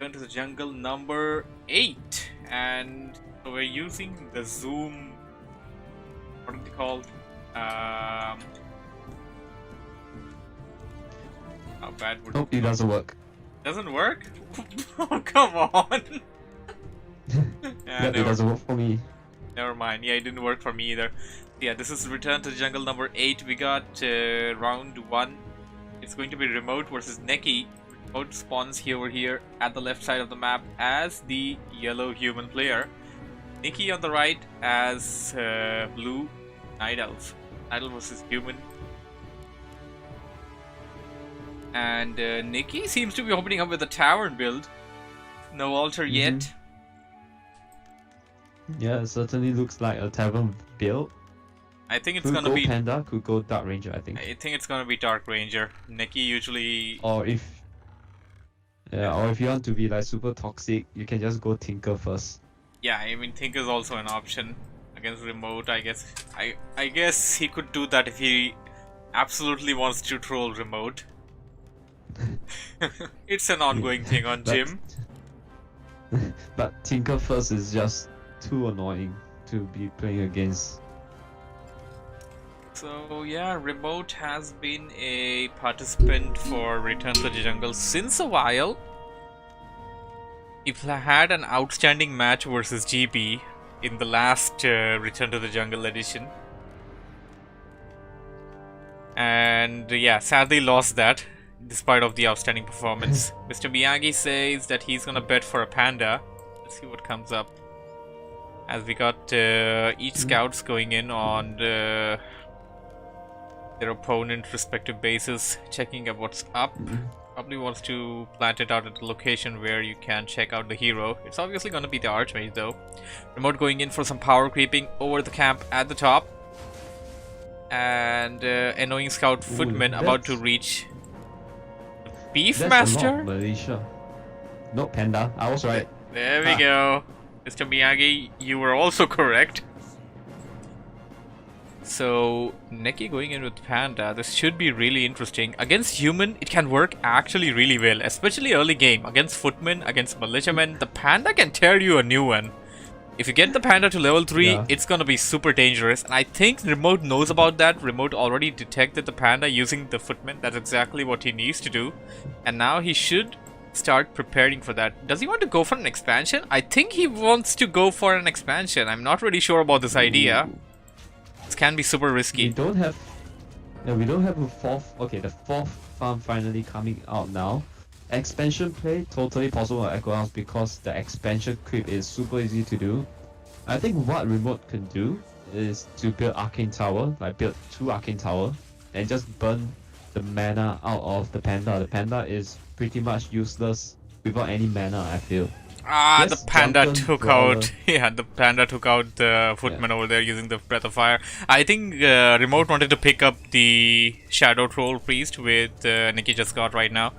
Turn to the jungle number 8, and so we're using the zoom. What are they called? How bad would Nope, it doesn't work. Doesn't work? Oh, come on! Yeah, it doesn't work for me. Never mind. Yeah, it didn't work for me either. Yeah, this is Return to the Jungle number 8. We got round 1. It's going to be Remote versus Neki. Remote spawns here over here at the left side of the map as the yellow human player. Neki on the right as blue Night Elf. Night Elf versus human. And Neki seems to be opening up with a tavern build. No altar yet. Yeah, it certainly looks like a tavern build. I think it's Could gonna go be Panda, could go Dark Ranger, I think. I think it's gonna be Dark Ranger. Neki usually. Or if you want to be like super toxic, you can just go Tinker first. Yeah, I mean Think is also an option against Remote. I guess I guess he could do that if he absolutely wants to troll Remote. It's an ongoing thing on Jim. But Tinker first is just too annoying to be playing against. So yeah, Remote has been a participant for Return to the Jungle since a while. He had an outstanding match versus GB in the last Return to the Jungle edition. And yeah, sadly lost that despite of the outstanding performance. Mr. Miyagi says that he's gonna bet for a panda. Let's see what comes up. As we got each scouts going in on their opponent respective bases, checking out what's up. Probably wants to plant it out at a location where you can check out the hero. It's obviously gonna be the Archmage though. Remote going in for some power creeping over the camp at the top. And annoying scout footman about to reach Beefmaster? Malaysia. No, Panda. I was right. There we go. Mr. Miyagi, you were also correct. So, Neki going in with Panda, this should be really interesting. Against human, it can work actually really well, especially early game. Against footmen, against militiamen, the Panda can tear you a new one. If you get the Panda to level 3, it's gonna be super dangerous. And I think Remote knows about that. Remote already detected the Panda using the footman. That's exactly what he needs to do. And now he should start preparing for that. Does he want to go for an expansion? I think he wants to go for an expansion. I'm not really sure about this idea. This can be super risky. We don't have a fourth. Okay, the fourth farm finally coming out now. Expansion play totally possible at Echo House because the expansion creep is super easy to do. I think what Remote can do is to build Arcane Tower, like build 2 Arcane Tower, and just burn the mana out of the Panda. The Panda is pretty much useless without any mana, I feel. Yes, the Panda took out. Yeah, the Panda took out the footman over there using the Breath of Fire. I think Remote wanted to pick up the Shadow Troll Priest with Neki just got right now,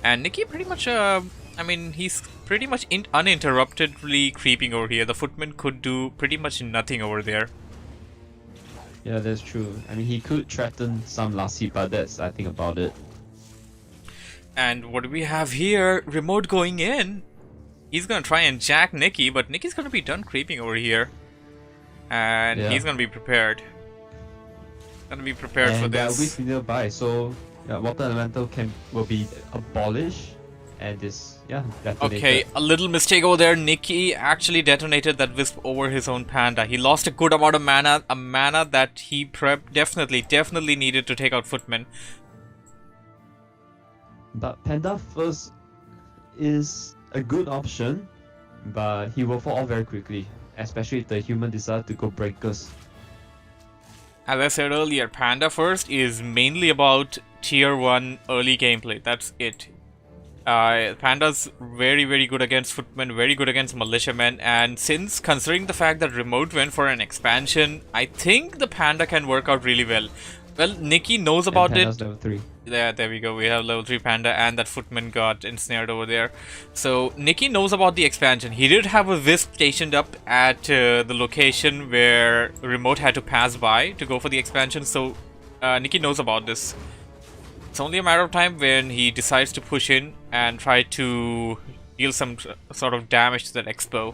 and Neki pretty much. I mean, he's pretty much uninterruptedly creeping over here. The footman could do pretty much nothing over there. Yeah, that's true. I mean, he could threaten some last hit, but that's I think about it. And what do we have here? Remote going in. He's gonna try and jack Neki, but Niki's gonna be done creeping over here. And he's gonna be prepared. For this. With nearby, so water elemental will be abolished. And this, detonated. Okay, a little mistake over there. Neki actually detonated that wisp over his own Panda. He lost a good amount of mana, a mana that he definitely needed to take out footmen. But Panda first is a good option, but he will fall off very quickly, especially if the human decide to go breakers. As I said earlier, Panda first is mainly about tier 1 early gameplay. That's it. Panda's very good against footmen, very good against militiamen, and since considering the fact that Remote went for an expansion, I think the Panda can work out really well. Well, Neki knows about it. Level 3. Yeah, there we go. We have level 3 Panda and that footman got ensnared over there. So, Neki knows about the expansion. He did have a Wisp stationed up at the location where Remote had to pass by to go for the expansion. So, Neki knows about this. It's only a matter of time when he decides to push in and try to deal some sort of damage to that expo.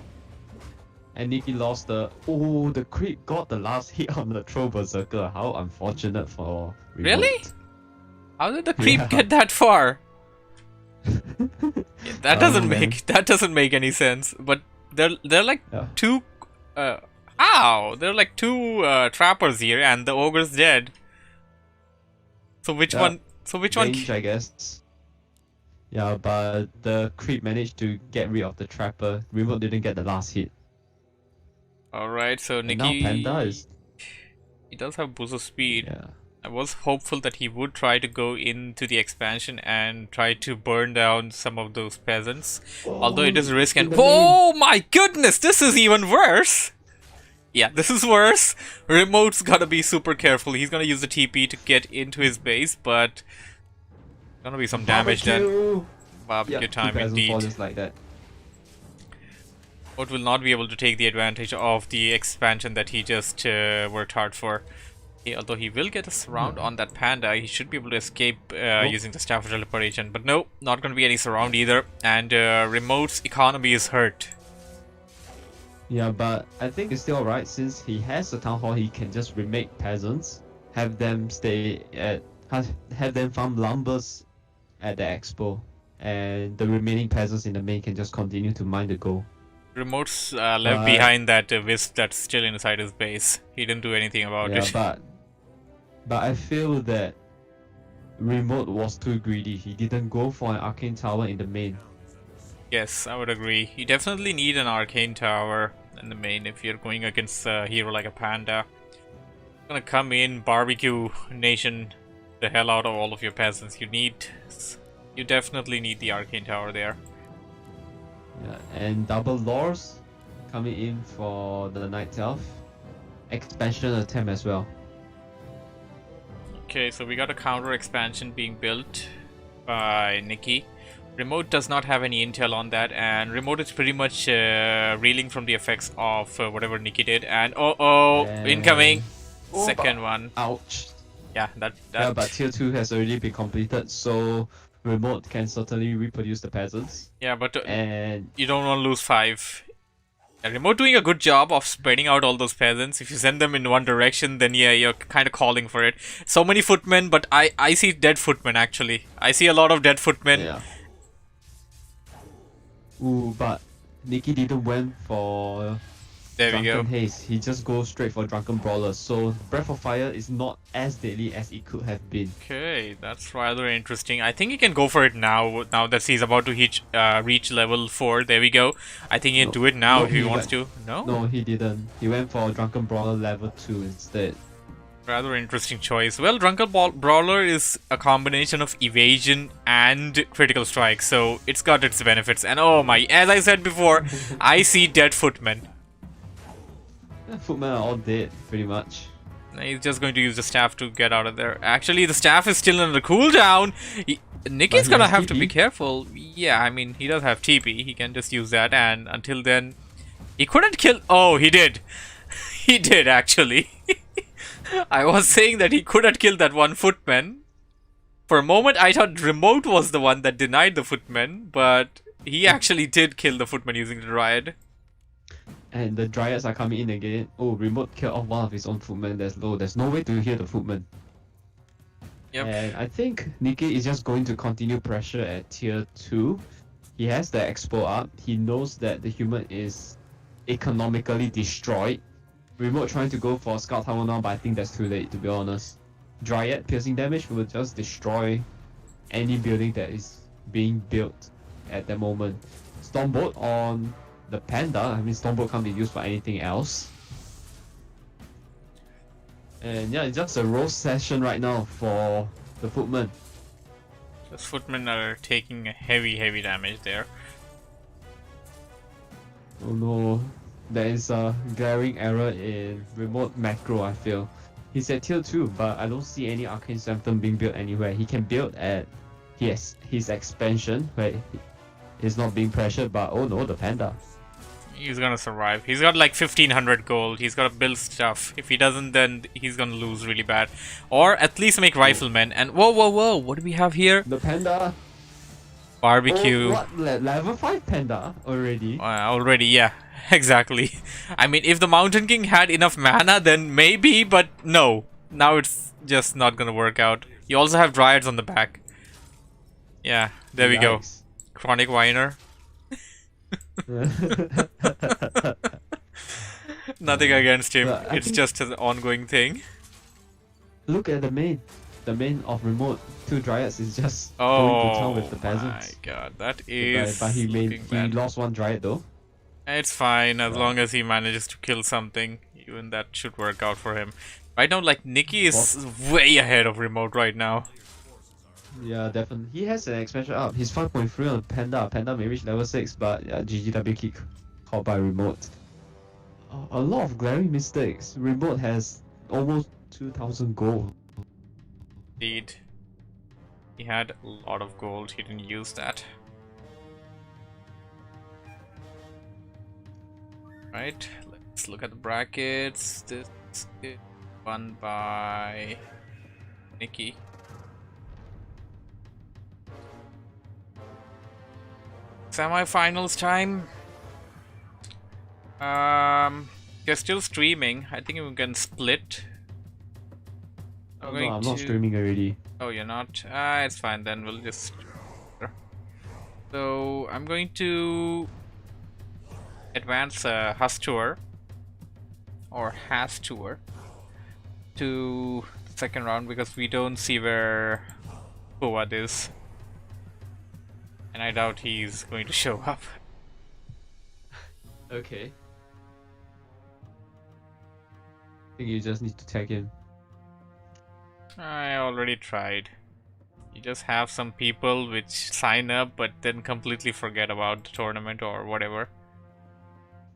And Nikki lost the... Oh, the creep got the last hit on the Throw Berserker. How unfortunate for Remote. Really? How did the creep Yeah. get that far? Yeah, that doesn't man. make any sense. But they're like Yeah. two. Ow! There are like two trappers here, and the ogre's dead. So which Yeah. one? So which one? Range, I guess. Yeah, but the creep managed to get rid of the trapper. Remote didn't get the last hit. All right. So And now Nikki. Panda is... He does have boost of speed. Yeah. I was hopeful that he would try to go into the expansion and try to burn down some of those peasants. Although it is risk and... Oh my goodness! This is even worse! Yeah, this is worse. Remote's gotta be super careful. He's gonna use the TP to get into his base, but... Gonna be some damage done. Barbecue time indeed. Just like that. Remote will not be able to take the advantage of the expansion that he just worked hard for. Although he will get a surround on that panda, he should be able to escape using the staff of teleportation. But no, not going to be any surround either. And Remote's economy is hurt. Yeah, but I think it's still alright since he has a town hall. He can just remake peasants, have them stay at, have them farm lumbers at the expo, and the remaining peasants in the main can just continue to mine the gold. Remote's left behind that wisp that's still inside his base. He didn't do anything about it. But I feel that Remote was too greedy. He didn't go for an arcane tower in the main. Yes, I would agree. You definitely need an arcane tower in the main if you're going against a hero like a panda. Gonna come in, barbecue nation the hell out of all of your peasants. You definitely need the arcane tower there. Yeah, and double lores coming in for the Night Elf. Expansion attempt as well. Okay, so we got a counter expansion being built by Nikki. Remote does not have any intel on that, and Remote is pretty much reeling from the effects of whatever Nikki did. And incoming! Second one. Ouch. Yeah, that. Yeah, but tier 2 has already been completed, so Remote can certainly reproduce the peasants. Yeah, but and you don't want to lose 5. Remote doing a good job of spreading out all those peasants. If you send them in one direction, then yeah, you're kind of calling for it. So many footmen, but I see dead footmen actually. I see a lot of dead footmen. Yeah. Ooh, but Nikki didn't went for There we go. Drunken Haze. He just goes straight for Drunken Brawler. So Breath of Fire is not as deadly as it could have been. Okay, that's rather interesting. I think he can go for it now. Now that he's about to reach level 4. There we go. I think he can do it now if he wants to. No? No, he didn't. He went for Drunken Brawler level 2 instead. Rather interesting choice. Well, Drunken Brawler is a combination of evasion and critical strike, so it's got its benefits. And oh my, as I said before, I see dead footmen. Yeah, footmen are all dead, pretty much. He's just going to use the staff to get out of there. Actually, the staff is still under cooldown. Nicky's gonna have to be careful. Yeah, I mean, he does have TP. He can just use that, and until then, he couldn't kill. Oh, he did. He did, actually. I was saying that he couldn't kill that one footman. For a moment, I thought Remote was the one that denied the footman, but he actually did kill the footman using the Dryad. And the Dryads are coming in again. Oh, Remote killed off one of his own footmen that's low. There's no way to heal the footman. Yep. And I think Nikki is just going to continue pressure at tier 2. He has the expo up. He knows that the human is economically destroyed. Remote trying to go for Scout Tower now, but I think that's too late, to be honest. Dryad piercing damage will just destroy any building that is being built at the moment. Stormbolt on the Panda. I mean, Stormbolt can't be used for anything else. And yeah, it's just a roast session right now for the footmen. Those footmen are taking a heavy damage there. Oh no, there is a glaring error in Remote macro, I feel. He's at tier 2, but I don't see any Arcane Sanctum being built anywhere. He can build at his expansion, where he's not being pressured, but oh no, the Panda. He's gonna survive. He's got like 1500 gold. He's gotta build stuff. If he doesn't, then he's gonna lose really bad. Or at least make riflemen. And whoa, what do we have here? The Panda! Barbecue. Oh, what? Level 5 panda already? Already, yeah, exactly. I mean, if the Mountain King had enough mana, then maybe, but no. Now it's just not gonna work out. You also have Dryads on the back. Yeah, there we go. Yikes. Chronic Whiner. Nothing against him. But I It's think just an ongoing thing. look at the main. The main of remote 2 Dryads is just going to town Oh with the my peasants. god, that But is he looking bad. lost 1 Dryad though. It's fine as But long as he manages to kill something. Even that should work out for him. Right now, like, Nikki is way ahead of Remote right now. yeah, definitely. He has an expansion up. He's 5.3 on Panda. Panda may reach level 6, but GGW kick caught by remote. A lot of glaring mistakes. Remote has almost 2,000 gold. Indeed. He had a lot of gold, he didn't use that. Right, let's look at the brackets. This is won by Nikki. Semi-finals time. They're still streaming. I think we can split. No, I'm not streaming already. Oh, you're not? Ah, it's fine then. We'll just. So I'm going to advance Hus Tour or Has Tour to the second round because we don't see where Fuad is, and I doubt he's going to show up. Okay. I think you just need to tag him. I already tried. You just have some people which sign up but then completely forget about the tournament or whatever.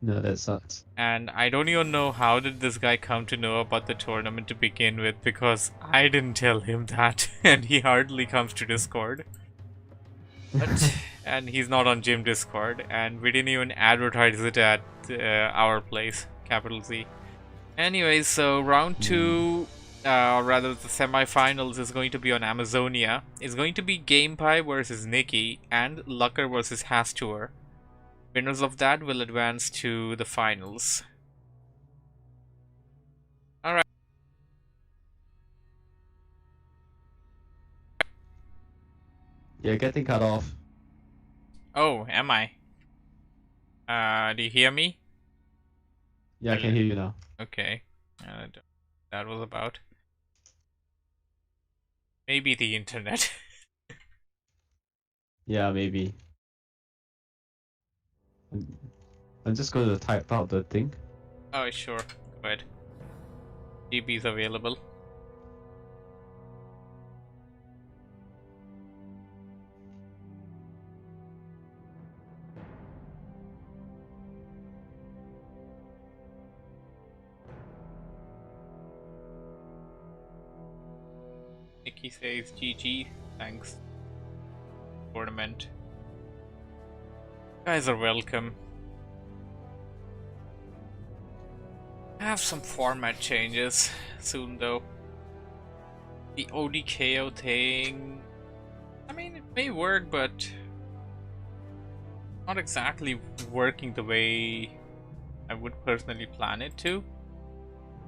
No, that sucks. And I don't even know how did this guy come to know about the tournament to begin with, because I didn't tell him that and he hardly comes to Discord. But and he's not on Gym Discord, and we didn't even advertise it at our place, capital Z. Anyways, so round 2, or rather the semi-finals, is going to be on Amazonia. It's going to be GamePie versus Nikki and Lucker versus Hastur. Winners of that will advance to the finals. Alright. You're getting cut off. Oh, am I? Do you hear me? Yeah, I can hear you now. Okay. That was about. Maybe the internet. Yeah, maybe. I'm just going to type out the thing. Oh, sure. Go ahead. GB is available. Nikki says GG. Thanks. Tournament. Guys are welcome. Have some format changes soon though. The ODKO thing, I mean, it may work, but not exactly working the way I would personally plan it to.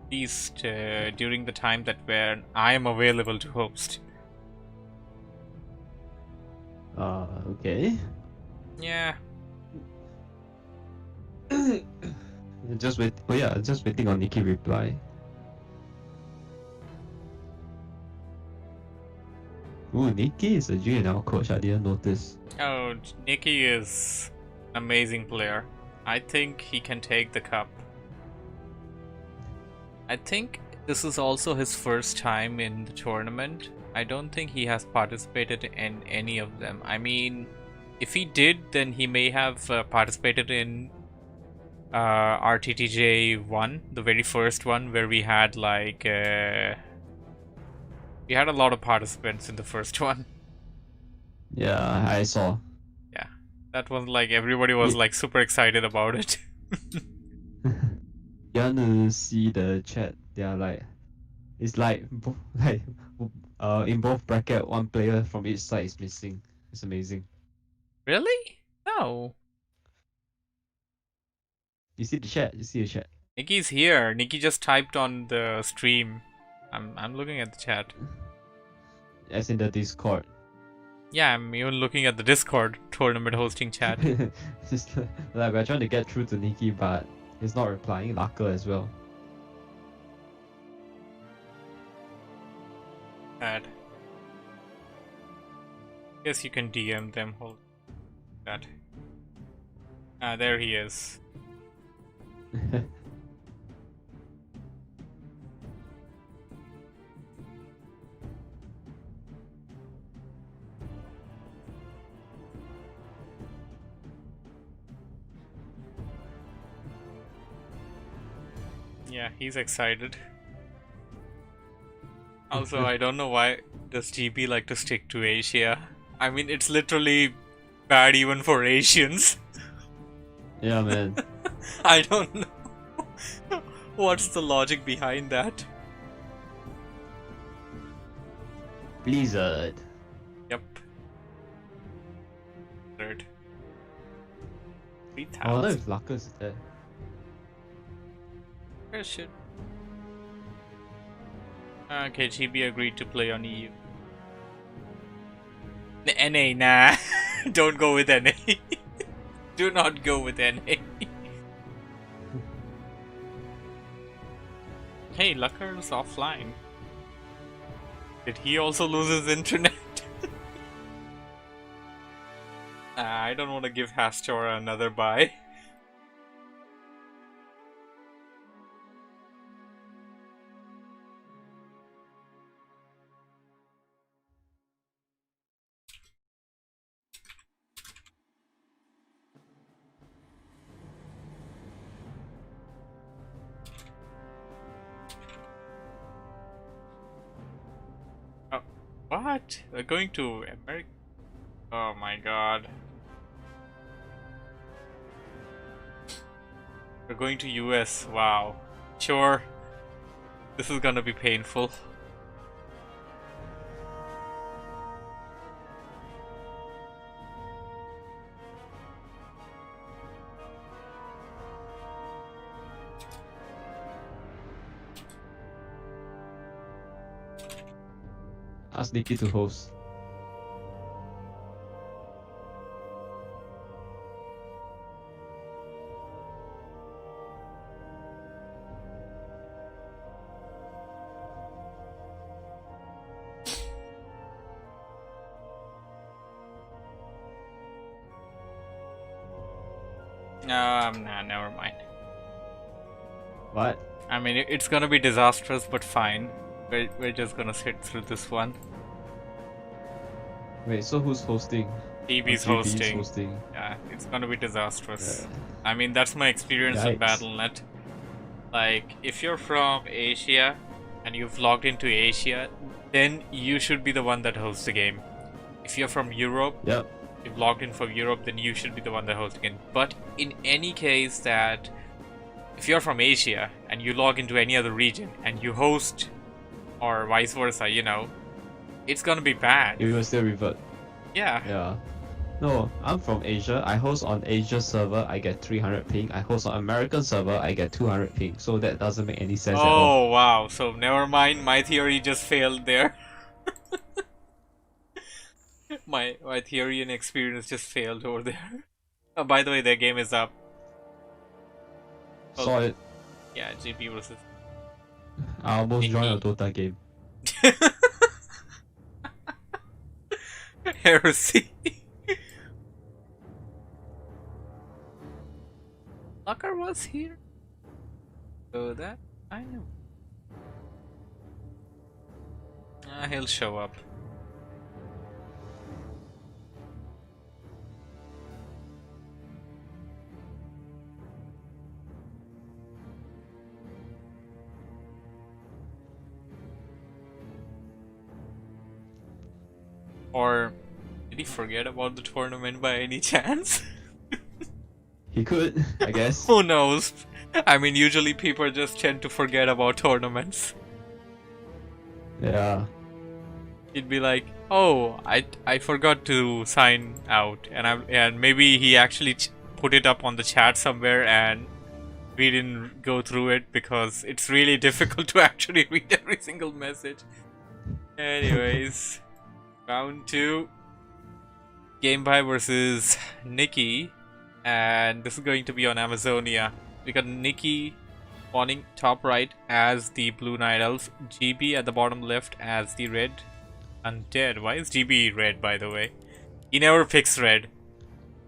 At least during the time that when I am available to host. Okay. Yeah. Just wait. Oh yeah, just waiting on Nikki reply. Ooh, Nikki is a GNL coach. I didn't notice. Oh, Nikki is an amazing player. I think he can take the cup. I think this is also his first time in the tournament. I don't think he has participated in any of them. I mean, if he did, then he may have participated in RTTJ 1, the very first one, where we had like we had a lot of participants in the first one. Yeah, I saw. Yeah, that was like everybody was like super excited about it. You want to see the chat? They are like, it's like in both bracket, one player from each side is missing. It's amazing. Really? No. You see the chat? You see the chat? Nikki's here. Nikki just typed on the stream. I'm looking at the chat. As in the Discord. Yeah, I'm even looking at the Discord tournament hosting chat. Just like we're trying to get through to Nikki, but he's not replying. Laka as well. Bad. Guess you can DM them. Hold that. Ah, there he is. Yeah, he's excited. Also, I don't know why does GB like to stick to Asia. I mean, it's literally bad even for Asians. Yeah, man. I don't know. What's the logic behind that? Blizzard. Yep. Third. I wonder 3,000. if Laka's there. Where should? Okay, GB agreed to play on EU. NA, nah. Don't go with NA. Do not go with NA. Hey, Lucker's offline. Did he also lose his internet? I don't want to give Hastora another buy. Oh, what? We're going to America? Oh my god. We're going to US. Wow. Sure. This is gonna be painful. Ask Nikki to host. Nah, never mind. What? I mean, it's gonna be disastrous, but fine. We're just gonna sit through this one. Wait, so who's hosting? TB's Oh, GB's hosting. hosting. Yeah, it's gonna be disastrous. Yeah. I mean, that's my experience in Yikes. Battle.net. Like, if you're from Asia and you've logged into Asia, then you should be the one that hosts the game. If you're from Europe, Yep. you've logged in from Europe, then you should be the one that hosts the game. But in any case that if you're from Asia and you log into any other region and you host, or vice versa, you know, it's gonna be bad. You will still revert. Yeah. Yeah. No, I'm from Asia. I host on Asia server, I get 300 ping. I host on American server, I get 200 ping. So that doesn't make any sense at all. Oh wow, so never mind, my theory just failed there. my theory and experience just failed over there. Oh, by the way, their game is up. Saw it. Yeah, GB versus I almost joined a Dota game. Heresy. Lucker was here. So that I know. He'll show up. Or did he forget about the tournament by any chance? He could, I guess. Who knows? I mean, usually people just tend to forget about tournaments. Yeah. He'd be like, "Oh, I forgot to sign out," and maybe he actually put it up on the chat somewhere, and we didn't go through it because it's really difficult to actually read every single message. Anyways, round 2, Game by versus Nikki, and this is going to be on Amazonia. We got Nikki spawning top right as the blue night elf, GB at the bottom left as the red undead. Why is GB red, by the way? He never picks red.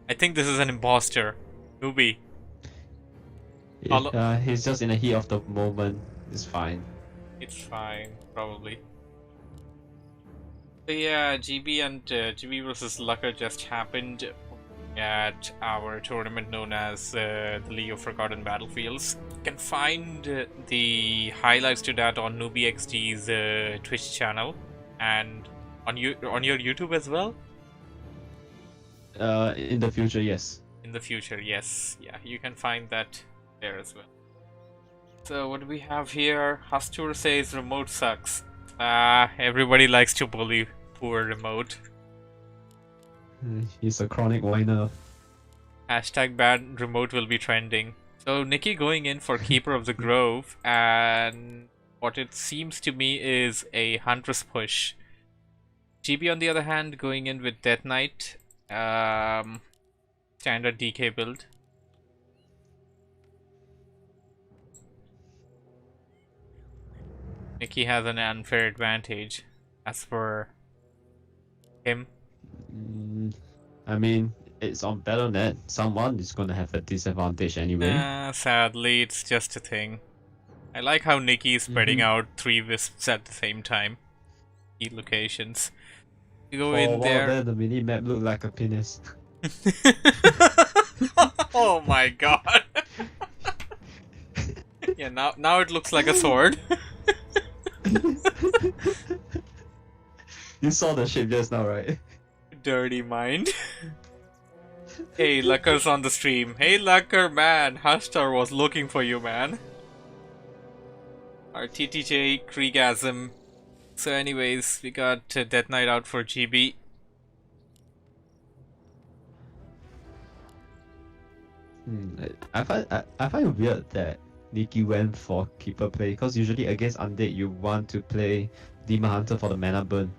I think this is an imposter. Newbie. He's just in the heat of the moment. It's fine. It's fine, probably. So yeah, GB and GB versus Lucker just happened at our tournament known as the League of Forgotten Battlefields. You can find the highlights to that on NewbieXD's Twitch channel and on your YouTube as well. In the future, yes. In the future, yes. Yeah, you can find that there as well. So what do we have here? Hastur says remote sucks. Everybody likes to bully poor remote. He's a chronic whiner. Hashtag bad remote will be trending. So Nikki going in for Keeper of the Grove, and what it seems to me is a Huntress push. GB on the other hand going in with Death Knight, standard DK build. Nikki has an unfair advantage as per him. I mean, it's on Battle.net. Someone is gonna have a disadvantage anyway. Sadly, it's just a thing. I like how Nikki is spreading out 3 wisps at the same time. Key locations. You go in there. The mini map looked like a penis. Oh my god. Yeah, now it looks like a sword. You saw the shape just now, right? Dirty mind. Hey, Lucker's on the stream. Hey, Lucker, man. Hashtar was looking for you, man. Our TTJ Kriegasm. So anyways, we got Death Knight out for GB. I find it weird that Nikki went for Keeper play, because usually against Undead you want to play Demon Hunter for the mana burn.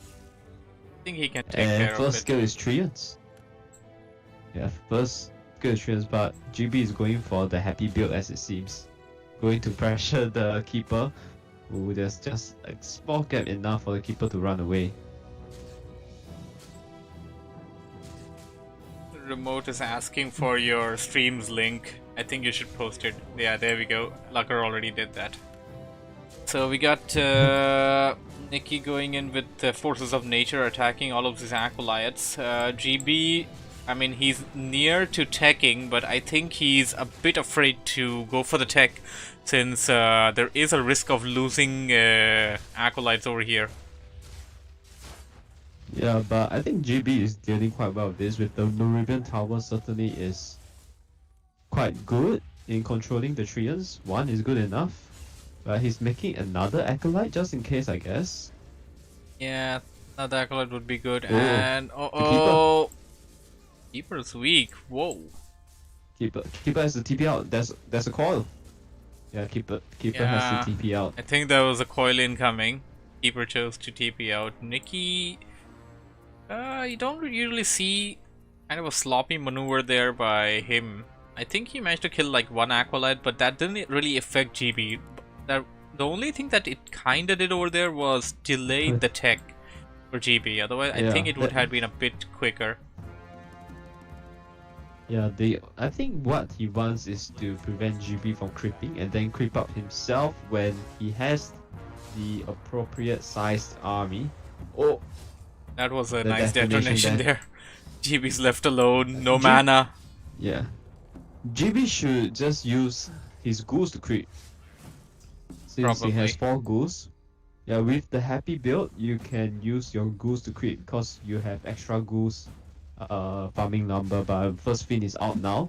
I think he can take care of it. First skill is Treants. Yeah, first skill is Treants, but GB is going for the happy build as it seems. Going to pressure the Keeper. Ooh, there's just a small gap enough for the Keeper to run away. Remote is asking for your stream's link. I think you should post it. Yeah, there we go. Lucker already did that. So we got Nikki going in with the Forces of Nature attacking all of these acolytes. GB, I mean, he's near to teching, but I think he's a bit afraid to go for the tech since there is a risk of losing acolytes over here. Yeah, but I think GB is dealing quite well with this. With the Noribian Tower certainly is quite good in controlling the Treants. One is good enough. But he's making another Acolyte just in case, I guess. Yeah, another Acolyte would be good. Oh, And Keeper's weak. Whoa. Keeper has the TP out. There's a coil. Yeah, Keeper has the TP out. I think there was a coil incoming. Keeper chose to TP out. Nikki, you don't usually see kind of a sloppy maneuver there by him. I think he managed to kill like one Acolyte, but that didn't really affect GB. The only thing that it kinda did over there was delay the tech for GB. Otherwise, I think it would have been a bit quicker. Yeah, I think what he wants is to prevent GB from creeping and then creep up himself when he has the appropriate sized army. Oh, that was a nice detonation there. GB's left alone, no mana. Yeah, GB should just use his ghouls to creep. Since he has 4 ghouls. Yeah, with the happy build, you can use your ghouls to creep because you have extra ghouls farming number, but first fin is out now.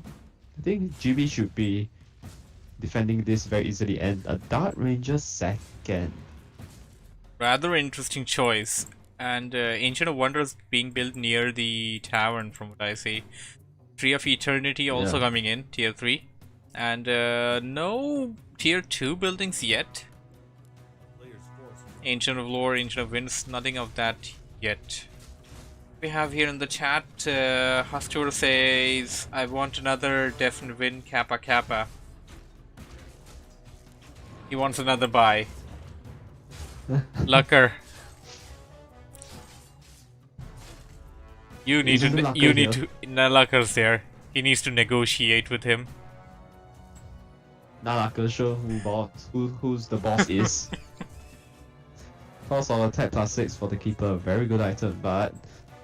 I think GB should be defending this very easily, and a Dart Ranger second. Rather interesting choice. And Ancient of Wonders being built near the tavern, from what I see. Tree of Eternity also Yeah. coming in, tier 3. And no tier 2 buildings yet. Ancient of Lore, Ancient of Winds, nothing of that yet. We have here in the chat, Hastur says, I want another definite win, Kappa Kappa. He wants another buy. Lucker. You need Isn't to, Lucker you need here? to, no, Lucker's there. He needs to negotiate with him. Not like sure who's the boss is. Cost of attack +6 for the keeper, very good item, but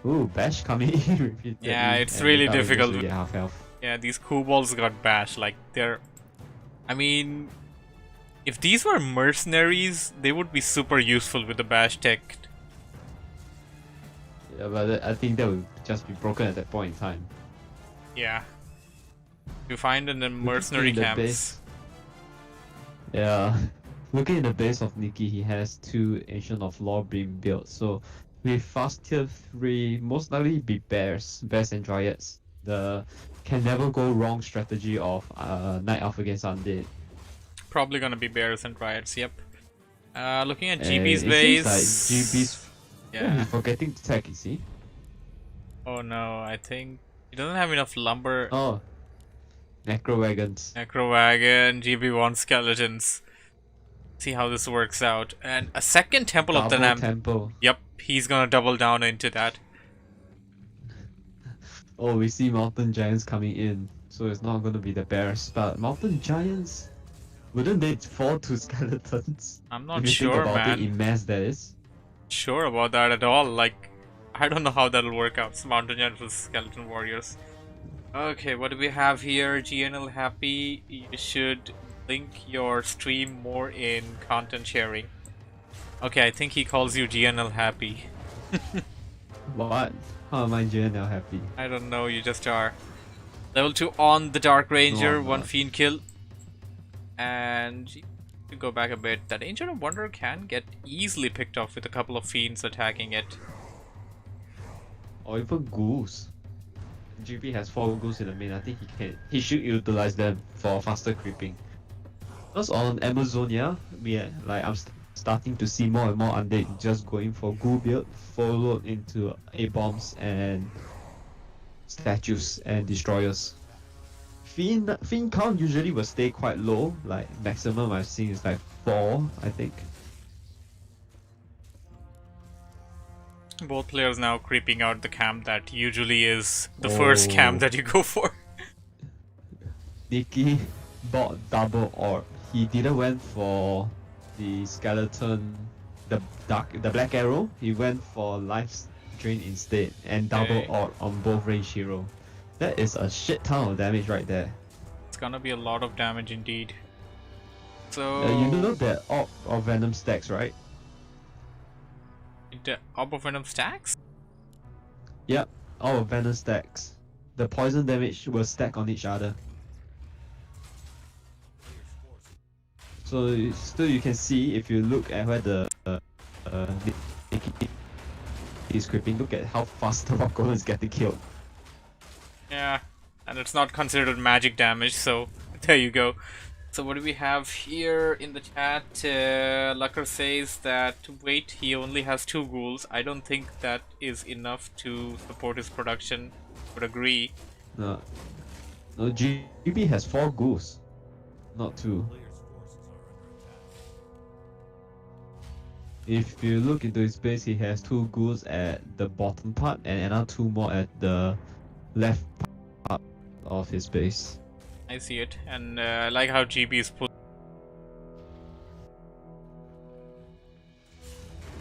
ooh, bash coming in repeatedly. Yeah, it's and really without difficult. usually half health. Yeah, these kobolds got bashed. Like, they're... I mean... If these were mercenaries, they would be super useful with the bash tech. Yeah, but I think that would just be broken at that point in time. Yeah. You find in the Looking mercenary in the camps. base- Yeah. Looking at the base of Nikki, he has 2 Ancient of Law being built. So with fast tier 3, most likely be bears and dryads. The can never go wrong strategy of Night Elf against Undead. Probably gonna be bears and riots, yep. Looking at And GB's it base. seems like GB's Yeah. he's forgetting to tech, you see? Oh no, I think he doesn't have enough lumber. Oh. Necro wagons. Necro wagon, GB wants skeletons. See how this works out. And a second Temple of the Double Nam. temple. Yep, he's gonna double down into that. Oh, we see mountain giants coming in. So it's not gonna be the bears. But mountain giants, wouldn't they fall to skeletons? I'm not if you sure, think about man. it in mass that is. Sure about that at all. Like, I don't know how that'll work out. It's Mountain Giant versus Skeleton Warriors. Okay, what do we have here? GNL Happy, you should link your stream more in content sharing. Okay, I think he calls you GNL Happy. What? How am I now happy? I don't know, you just are. Level 2 on the Dark Ranger, I'm 1 not. fiend kill. And to go back a bit, that Ancient of Wonder can get easily picked off with a couple of fiends attacking it. Or even ghouls. GB has 4 ghouls in the main. I think he should utilize them for faster creeping. Because on Amazonia, I'm starting to see more and more undead just going for ghoul build, followed into A-bombs and statues and destroyers. Fiend count usually will stay quite low, like maximum I've seen is like 4, I think. Both players now creeping out the camp that usually is the first camp Oh. that you go for. Nikki bought double orb. He didn't went for the skeleton, the black arrow. He went for life drain instead and double Okay. orb on both range hero. That is a shit ton of damage right there. It's gonna be a lot of damage indeed. So You know that orb of venom stacks, right? the Orb of Venom stacks? Yep, orb of venom stacks. The poison damage will stack on each other. So still you can see if you look at where the Nikki is creeping. Look at how fast the rock golem is getting killed. Yeah, and it's not considered magic damage, so there you go. So what do we have here in the chat? Lucker says that wait, he only has 2 ghouls. I don't think that is enough to support his production. Would agree. No, GB has 4 ghouls, not 2. If you look into his base, he has 2 ghouls at the bottom part and another 2 more at the left part of his base. I see it, and I like how GB is put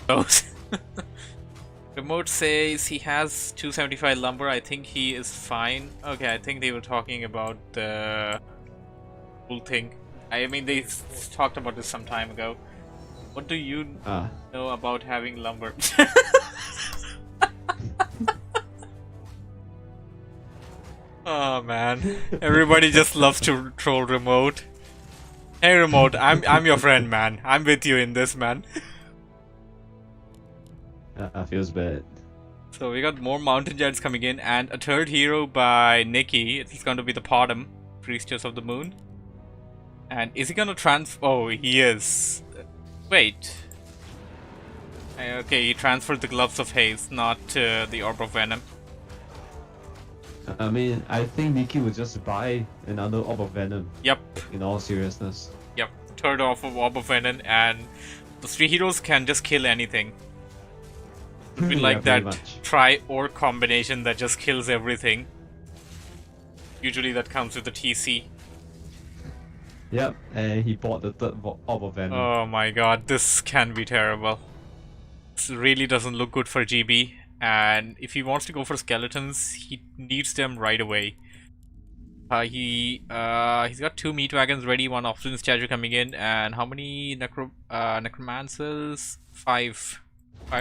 those. Remote says he has 275 lumber. I think he is fine. Okay, I think they were talking about the whole thing. I mean, they talked about this some time ago. What do you know about having lumber? Oh man, everybody just loves to troll Remote. Hey Remote, I'm your friend, man. I'm with you in this, man. Feels bad. So we got more mountain giants coming in, and a third hero by Nikki. It's going to be the Potom, Priestess of the Moon. And is he gonna oh, he is. Wait. Okay, he transferred the Gloves of Haze, not the Orb of Venom. I mean, I think Nikki would just buy another Orb of Venom. Yep. In all seriousness. Yep. Third off of Orb of Venom, and those three heroes can just kill anything. It would be like yeah, that try-orc combination that just kills everything. Usually that comes with the TC. Yep, and he bought the third Orb of Venom. Oh my god, this can be terrible. This really doesn't look good for GB. And if he wants to go for skeletons, he needs them right away. He's got 2 meat wagons ready, 1 obsidian statue coming in, and how many necromancers? 5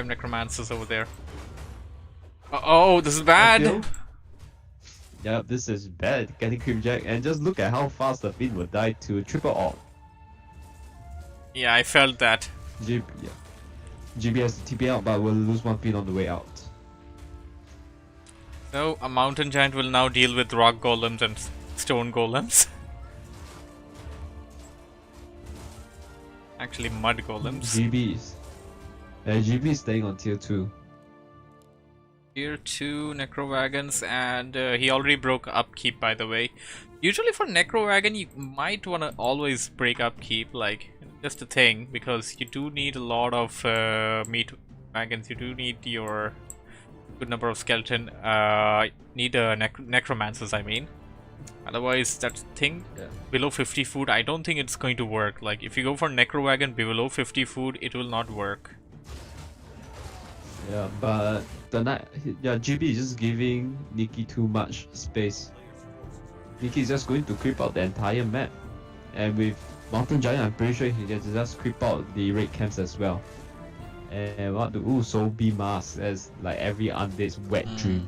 necromancers over there. Oh, this is bad. Yep, this is bad. Getting Creepjack, and just look at how fast the Fiend will die to triple orb. Yeah, I felt that. GB has to TP out, but will lose 1 Fiend on the way out. So, a mountain giant will now deal with rock golems and stone golems. Actually, mud golems. GB is staying on tier 2. Tier 2 Necro Wagons, and he already broke Upkeep, by the way. Usually for Necro Wagon, you might want to always break Upkeep, like, just a thing, because you do need a lot of meat wagons, you do need your good number of skeleton, need necromancers, I mean. Otherwise, that thing, below 50 food, I don't think it's going to work. Like, if you go for Necro Wagon below 50 food, it will not work. Yeah, but GB is just giving Nikki too much space. Nikki is just going to creep out the entire map. And with Mountain Giant, I'm pretty sure he can just creep out the raid camps as well. And what the Soul Bee Mask as like every undead's wet dream.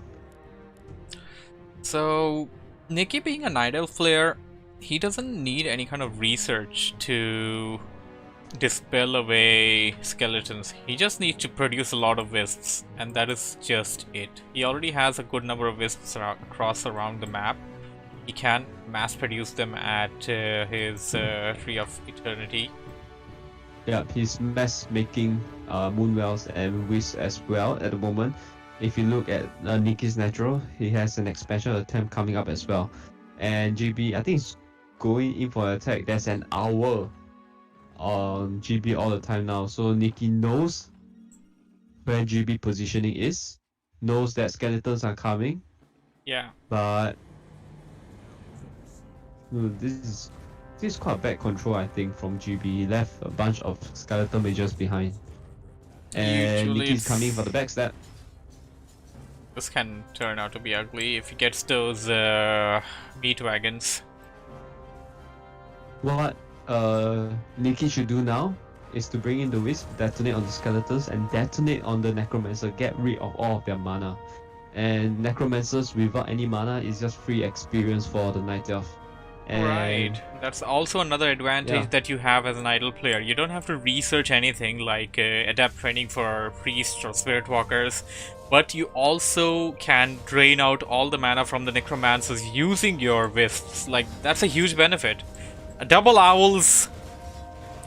So Nikki being a Night Elf player, he doesn't need any kind of research to dispel away skeletons. He just needs to produce a lot of wisps, and that is just it. He already has a good number of wisps around the map. He can mass produce them at his Tree of Eternity. Yeah, he's mass making Moonwells and Wisps as well at the moment. If you look at Nikki's Natural, he has an expansion attempt coming up as well. And GB, I think he's going in for an attack. There's an hour on GB all the time now. So Nikki knows where GB positioning is, knows that skeletons are coming. Yeah. But this is quite bad control, I think, from GB. He left a bunch of skeleton mages behind. And Usually Nikki's coming for the backstab. This can turn out to be ugly if he gets those meat wagons. What Nikki should do now is to bring in the Wisp, detonate on the skeletons, and detonate on the Necromancer, get rid of all of their mana. And Necromancers without any mana is just free experience for the Night Elf. And right, that's also another advantage that you have as an idle player. You don't have to research anything like adapt training for priests or spirit walkers, but you also can drain out all the mana from the necromancers using your wisps. Like, that's a huge benefit. Double owls,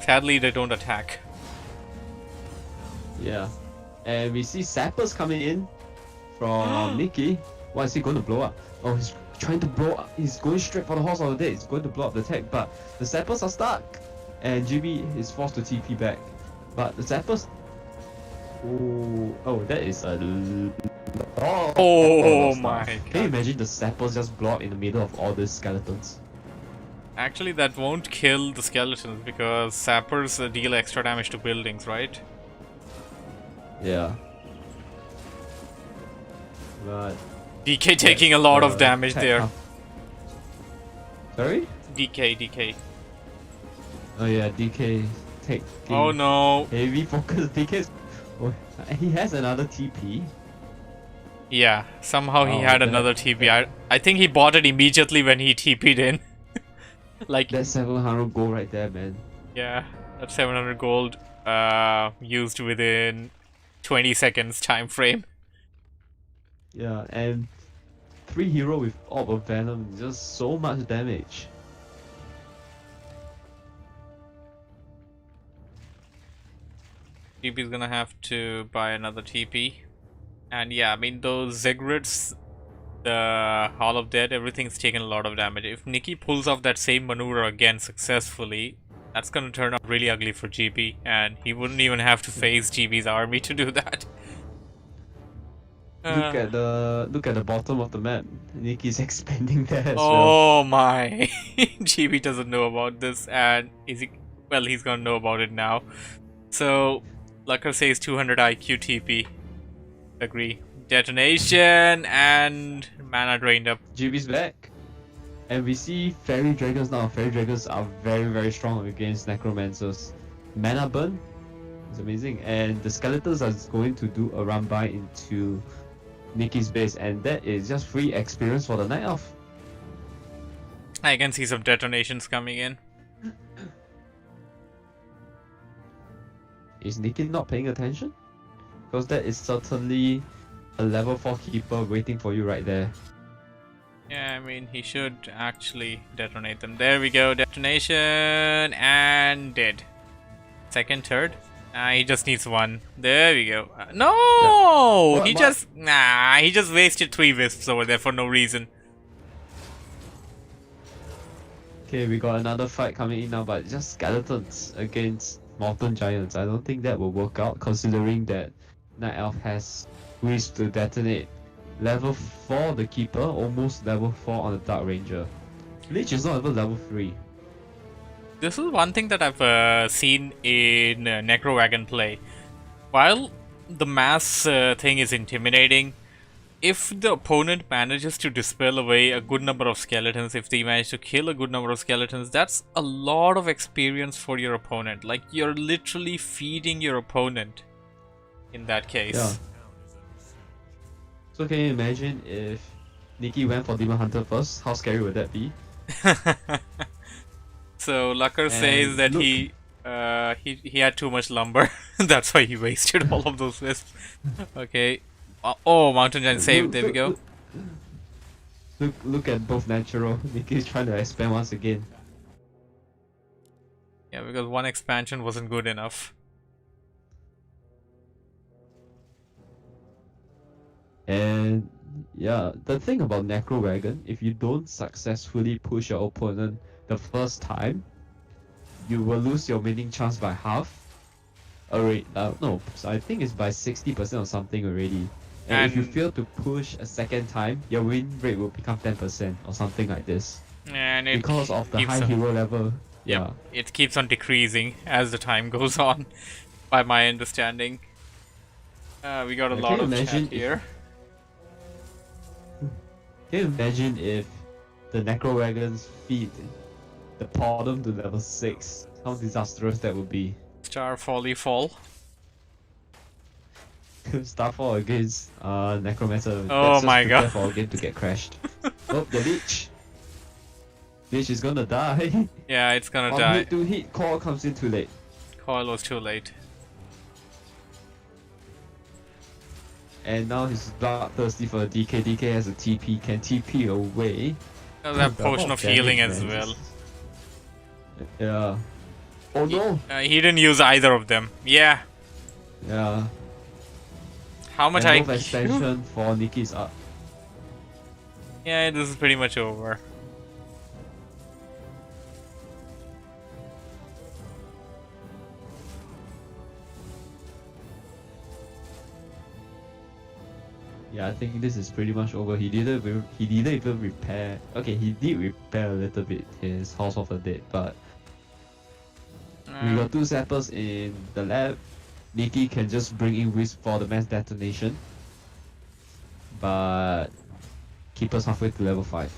sadly they don't attack. Yeah, and we see sappers coming in from Nikki. What is he going to blow up? Oh, he's trying to blow up. He's going straight for the Horse of the Dead. He's going to blow up the tech, but the sappers are stuck, and GB is forced to TP back. But the sappers. Oh, that is a. Oh my god! Can you imagine the sappers just blow up in the middle of all these skeletons? Actually, that won't kill the skeletons because sappers deal extra damage to buildings, right? Yeah. But DK taking a lot of damage there. Sorry? DK. Oh yeah, DK taking. Oh no. Heavy focus. DK. Oh, he has another TP. Yeah, somehow he had another TP. I think he bought it immediately when he TP'd in. Like, that's 700 gold right there, man. Yeah, that's 700 gold used within 20 seconds time frame. Yeah, and 3 hero with Orb of Venom, just so much damage. TP is gonna have to buy another TP. And yeah, I mean, those Ziggurat's, the Hall of Death, everything's taken a lot of damage. If Nikki pulls off that same maneuver again successfully, that's gonna turn out really ugly for GB, and he wouldn't even have to face GB's army to do that. Look at the bottom of the map. Nikki's expanding there as well. Oh my! GB doesn't know about this, and is he? Well, he's gonna know about it now. So, Lucker says 200 IQ TP. Agree. Detonation and mana drained up. GB's back. And we see Fairy Dragons now. Fairy Dragons are very, very strong against Necromancers. Mana burn is amazing. And the Skeletons are going to do a run by into Nikki's base. And that is just free experience for the Night Elf. I can see some detonations coming in. Is Nikki not paying attention? Because that is certainly a level 4 keeper waiting for you right there. Yeah, I mean, he should actually detonate them. There we go, detonation, and dead. Second, third. He just needs one. There we go. No! Yeah. He just wasted 3 wisps over there for no reason. Okay, we got another fight coming in now, but just Skeletons against Mountain Giants. I don't think that will work out, considering that Night Elf has wisp to detonate. Level 4 the Keeper, almost level 4 on the Dark Ranger. Lich is not even level 3. This is one thing that I've seen in Necro Wagon play. While the mass thing is intimidating, if the opponent manages to dispel away a good number of skeletons, if they manage to kill a good number of skeletons, that's a lot of experience for your opponent. Like, you're literally feeding your opponent in that case. Yeah. So can you imagine if Nikki went for Demon Hunter first? How scary would that be? So Lucker says that he had too much lumber. That's why he wasted all of those wisps. Okay. Oh, Mountain Giant saved. There we go. Look at both natural. Nikki's trying to expand once again. Yeah, because one expansion wasn't good enough. And yeah, the thing about Necro Wagon, if you don't successfully push your opponent the first time, you will lose your winning chance by half. Already, no, so I think it's by 60% or something already. And if you fail to push a second time, your win rate will become 10% or something like this. And it because of the high on, hero level. Yeah, it keeps on decreasing as the time goes on, by my understanding. We got a lot of chat here. Can you imagine if the Necro Wagons feed the Podum to level 6? How disastrous that would be. Starfall fall. Starfall against Necromancer. Oh my god. For a game to get crashed. Oh, the Lich. Lich is gonna die. Yeah, it's gonna die. Hit to hit, Coil comes in too late. Coil was too late. And now he's bloodthirsty for a DK. DK has a TP, can TP away. Does have potion of healing as well. Yeah. Oh no! He didn't use either of them. Yeah. Yeah. How much and extension for Nikki's up. Yeah, this is pretty much over. Yeah, I think this is pretty much over. He didn't even repair. Okay, he did repair a little bit his House of the Dead, but we got 2 zappers in the lab. Nikki can just bring in Wisp for the mass detonation, but keep us halfway to level 5.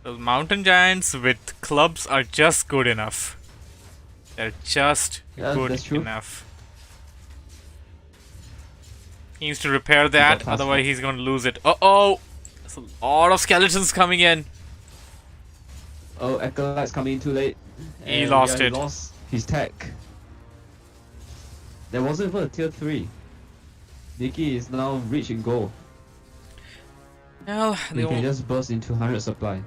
Those Mountain Giants with clubs are just good enough. They're just good enough. He needs to repair that, otherwise he's going to lose it. Uh-oh! There's a lot of skeletons coming in. Oh, Acolyte's coming in too late. He lost it. He lost his tech. There wasn't even a tier 3. Nikki is now rich in gold. Well, He can just burst into 100 supply.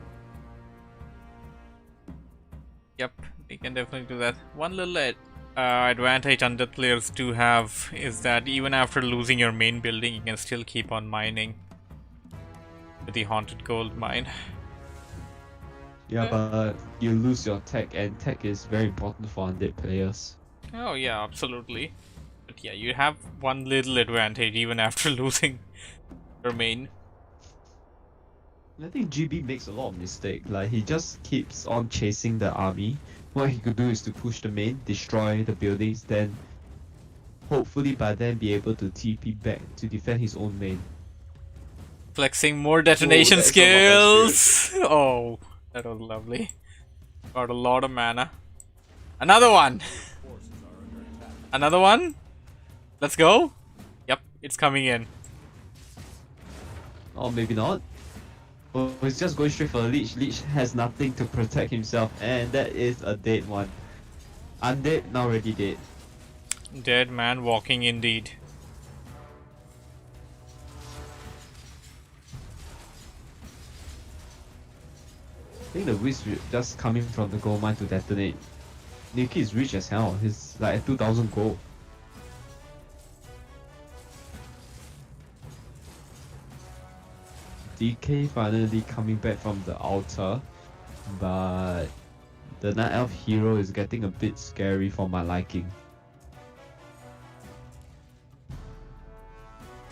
Yep, we can definitely do that. One little advantage undead players do have is that even after losing your main building, you can still keep on mining with the haunted gold mine. Yeah, but you lose your tech, and tech is very important for undead players. Oh yeah, absolutely. But yeah, you have one little advantage even after losing your main. I think GB makes a lot of mistakes. Like, he just keeps on chasing the army. What he could do is to push the main, destroy the buildings, then hopefully by then be able to TP back to defend his own main. Flexing more detonation that is a lot of skills! Oh, that was lovely. Got a lot of mana. Another one! Another one? Let's go? Yep, it's coming in. Or maybe not. Oh, he's just going straight for the leech. Leech has nothing to protect himself, and that is a dead one. Undead, now already dead. Dead man walking indeed. I think the wisp just coming from the gold mine to detonate. Nikki is rich as hell. He's like at 2000 gold. DK finally coming back from the altar, but the Night Elf hero is getting a bit scary for my liking.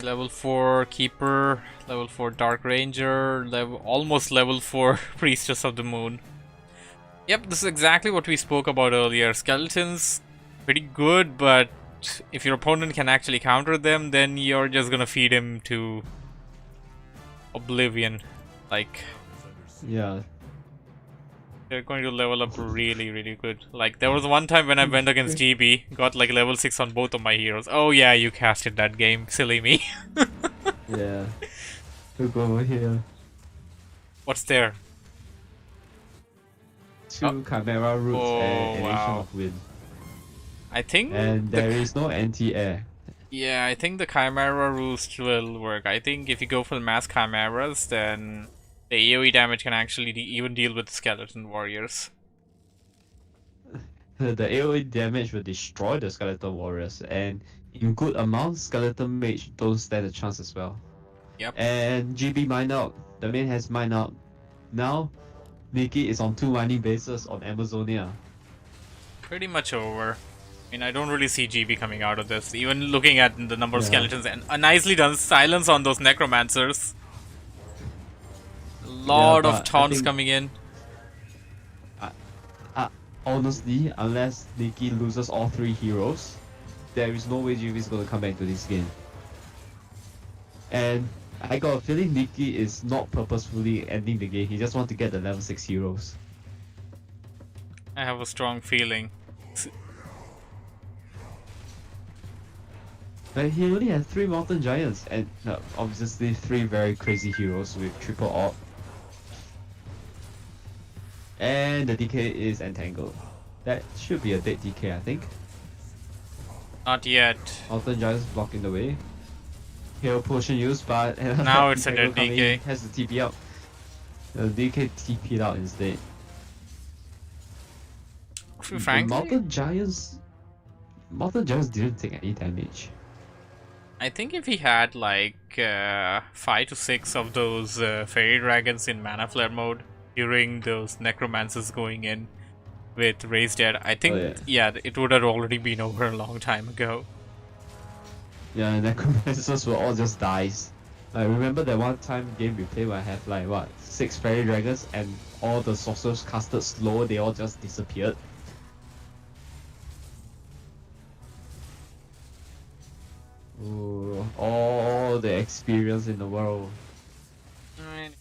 Level 4 Keeper, level 4 Dark Ranger, almost level 4 Priestess of the Moon. Yep, this is exactly what we spoke about earlier. Skeletons, pretty good, but if your opponent can actually counter them, then you're just gonna feed him to oblivion. Like, Yeah. they're going to level up really, really good. Like, there was one time when I went against GB, got like level 6 on both of my heroes. Oh yeah, you casted that game, silly me. Yeah. We'll go over here. What's there? 2 Chimera Roots and an Ancient of Wind. I think And there is no anti-air. yeah, I think the Chimera roost will work. I think if you go for the mass Chimeras, then the AoE damage can actually even deal with skeleton warriors. The AoE damage will destroy the skeleton warriors, and in good amounts, skeleton mage don't stand a chance as well. Yep. And GB mine out. The main has mine out. Now, Nikki is on 2 mining bases on Amazonia. Pretty much over. I mean, I don't really see GB coming out of this. Even looking at the number of skeletons, and a nicely done silence on those necromancers. A lot of taunts coming in. Honestly, unless Nikki loses all 3 heroes, there is no way GB is going to come back to this game. And I got a feeling Nikki is not purposefully ending the game. He just wants to get the level 6 heroes. I have a strong feeling. But he only has 3 mountain giants, and obviously 3 very crazy heroes with triple AWP. And the DK is entangled. That should be a dead DK, I think. Not yet. Mountain giants blocking the way. Hero potion used, but Now it's a dead DK. Has to TP out. The DK TP'd out instead. Frankly, Mountain giants didn't take any damage. I think if he had like 5 to 6 of those fairy dragons in mana flare mode during those necromancers going in with raised dead, I think yeah, it would have already been over a long time ago. Yeah, necromancers were all just dies. I remember that one time game we played where I had like what 6 fairy dragons and all the sorcerers casted slow, they all just disappeared. Ooh, all the experience in the world.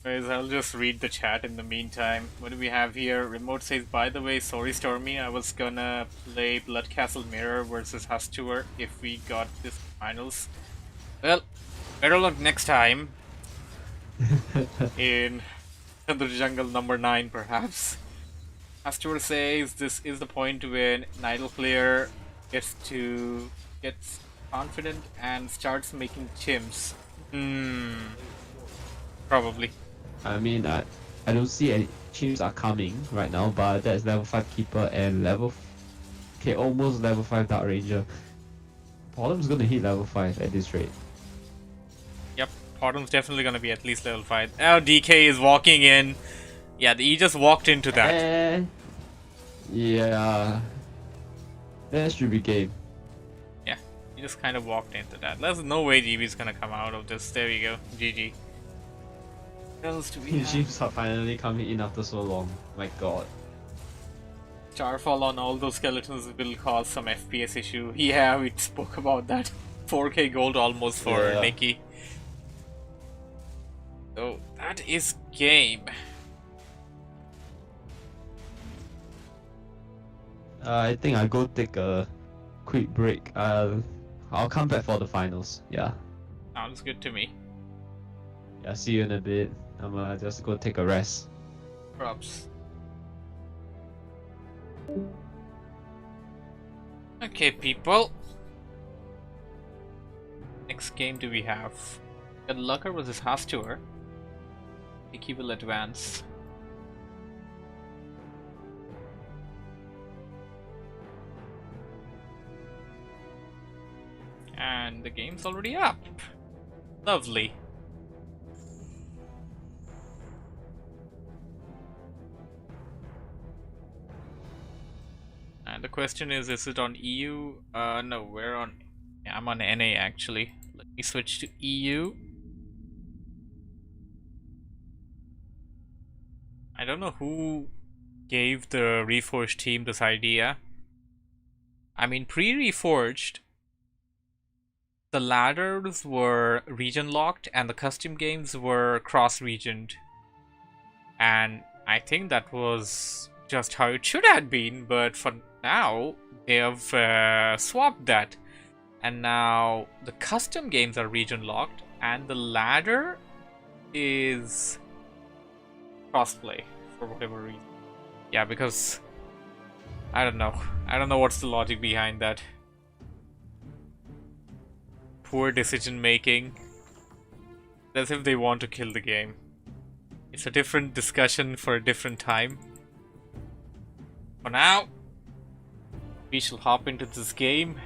Anyways, I'll just read the chat in the meantime. What do we have here? Remote says, by the way, sorry Stormy, I was gonna play Blood Castle Mirror versus Hustour if we got this finals. Well, better luck next time. In the jungle number 9 perhaps. Hustour says this is the point when an idle player gets to gets confident and starts making chimps. Probably. I mean, I don't see any teams are coming right now, but that's level 5 Keeper and okay, almost level 5 Dark Ranger. Bottom's gonna hit level 5 at this rate. Yep, Bottom's definitely gonna be at least level 5. Oh, DK is walking in. Yeah, he just walked into that. Yeah. That should be game. Yeah, he just kind of walked into that. There's no way GB's gonna come out of this. There we go. GG. What else do we have? Teams are finally coming in after so long. My god. Starfall on all those skeletons will cause some FPS issue. Yeah, we spoke about that. 4k gold almost for Nikki. So that is game. I think I'll go take a quick break. I'll come back for the finals. Yeah. Sounds good to me. Yeah, see you in a bit. I'm just go take a rest. Props. Okay, people. Next game do we have? Got Lucker versus Hastour. Nikki will advance. And the game's already up. Lovely. And the question is it on EU? No, we're on... Yeah, I'm on NA actually. Let me switch to EU. I don't know who gave the Reforged team this idea. I mean, pre-Reforged, the ladders were region locked and the custom games were cross-regioned. And I think that was just how it should have been, but for now, they have swapped that. And now the custom games are region locked and the ladder is crossplay for whatever reason. Yeah, because I don't know. I don't know what's the logic behind that. Poor decision making. As if they want to kill the game. It's a different discussion for a different time. For now, we shall hop into this game.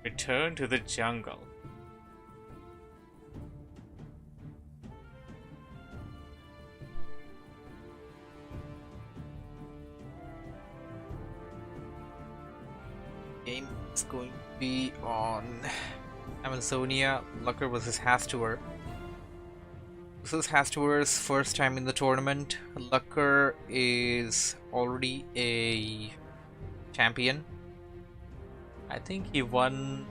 Return to the jungle. Game is going to be on Amazonia. Lucker versus Hastour. This is Hastour's first time in the tournament. Lucker is already a champion. I think he won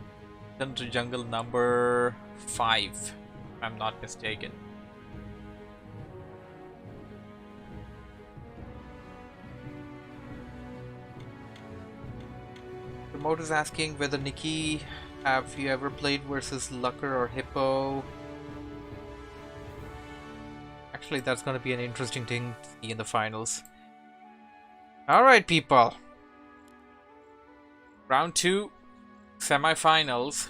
Country Jungle number 5, if I'm not mistaken. Remote is asking whether Nikki, have you ever played versus Lucker or Hippo? Actually, that's going to be an interesting thing to see in the finals. Alright, people. Round 2, semifinals.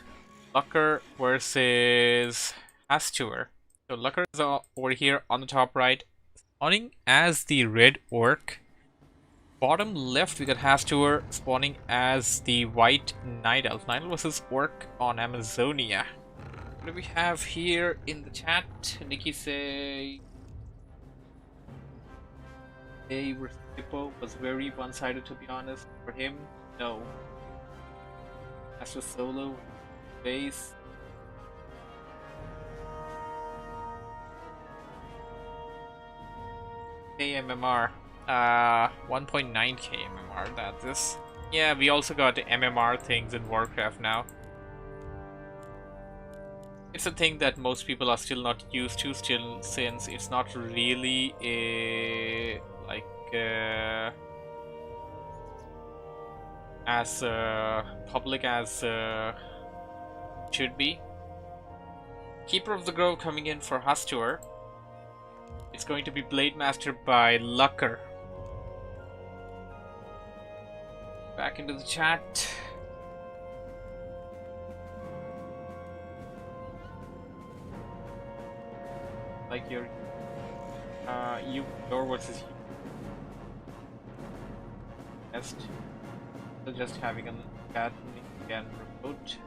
Lucker versus Hastour. So Lucker is over here on the top right, spawning as the red orc. Bottom left, we got Hastour spawning as the white night elf. Night elf versus orc on Amazonia. What do we have here in the chat? Nikki say A versus Hippo was very one-sided, to be honest. For him, no. As for solo, base. KMMR. 1.9k MMR, that is. Yeah, we also got MMR things in Warcraft now. It's a thing that most people are still not used to, still, since it's not really a as public as should be. Keeper of the Grove coming in for Hastour. It's going to be Blade Master by Lucker. Back into the chat. Like your versus you. Just having a chat again remote.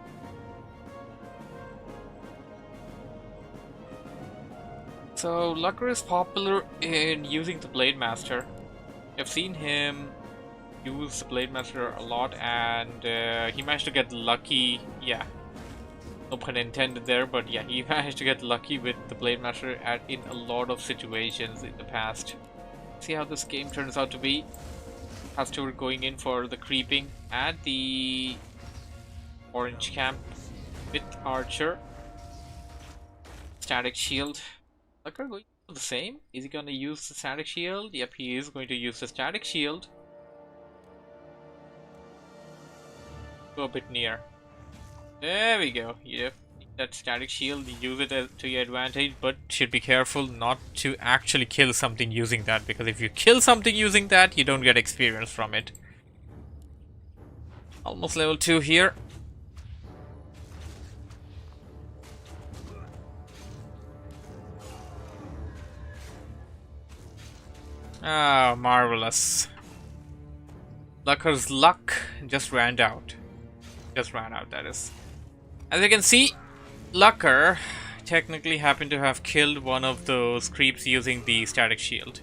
So Lucker is popular in using the Blade Master. I've seen him use the Blade Master a lot, and he managed to get lucky. Yeah, no pun intended there, but yeah, he managed to get lucky with the Blade Master in a lot of situations in the past. See how this game turns out to be. Pastor going in for the creeping at the orange camp with Archer. Static shield. Lucker going to do the same. Is he going to use the static shield? Yep, he is going to use the static shield. Go a bit near. There we go. Yep, that static shield, use it to your advantage, but should be careful not to actually kill something using that, because if you kill something using that, you don't get experience from it. Almost level 2 here. Ah, marvelous. Lucker's luck just ran out. That is. As you can see, Lucker technically happened to have killed one of those creeps using the static shield.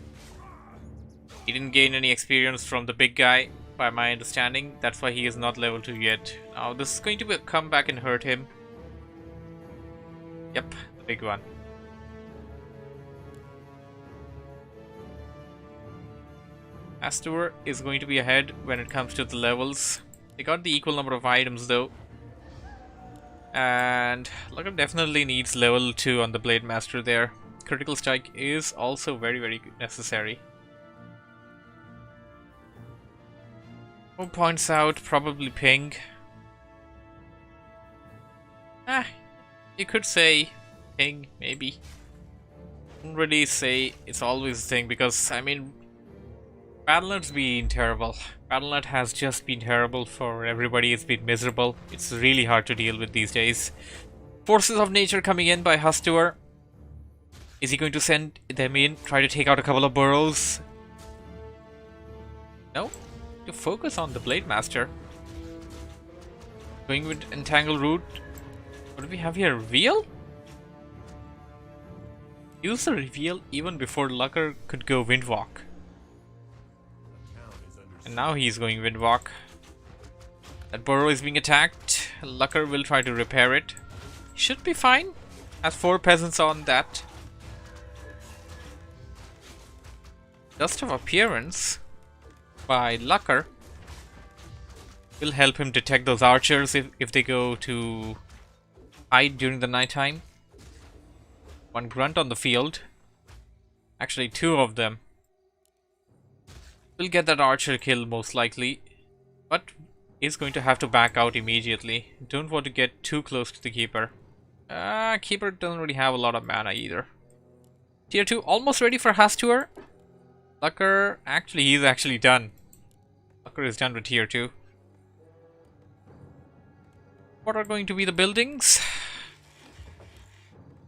He didn't gain any experience from the big guy, by my understanding. That's why he is not level 2 yet. Now this is going to come back and hurt him. Yep, the big one. Astor is going to be ahead when it comes to the levels. They got the equal number of items though. And Lucker definitely needs level 2 on the Blade Master there. Critical strike is also very necessary. Who points out probably ping. You could say ping, maybe. Don't really say it's always a thing, because I mean, Battle.net's been terrible. Battle.net has just been terrible for everybody. It's been miserable. It's really hard to deal with these days. Forces of Nature coming in by Hustor. Is he going to send them in, try to take out a couple of burrows? No. To focus on the Blade Master. Going with Entangle Root. What do we have here? Reveal? Use the reveal even before Lucker could go Windwalk. And now he's going Windwalk. That burrow is being attacked. Lucker will try to repair it. Should be fine. Has 4 peasants on that. Dust of Appearance by Lucker will help him detect those archers if they go to hide during the nighttime. 1 grunt on the field. Actually 2 of them. Will get that archer kill most likely, but is going to have to back out immediately. Don't want to get too close to the keeper. Keeper doesn't really have a lot of mana either. Tier 2 almost ready for Hastur. Lucker, he's actually done. Lucker is done with tier 2. What are going to be the buildings?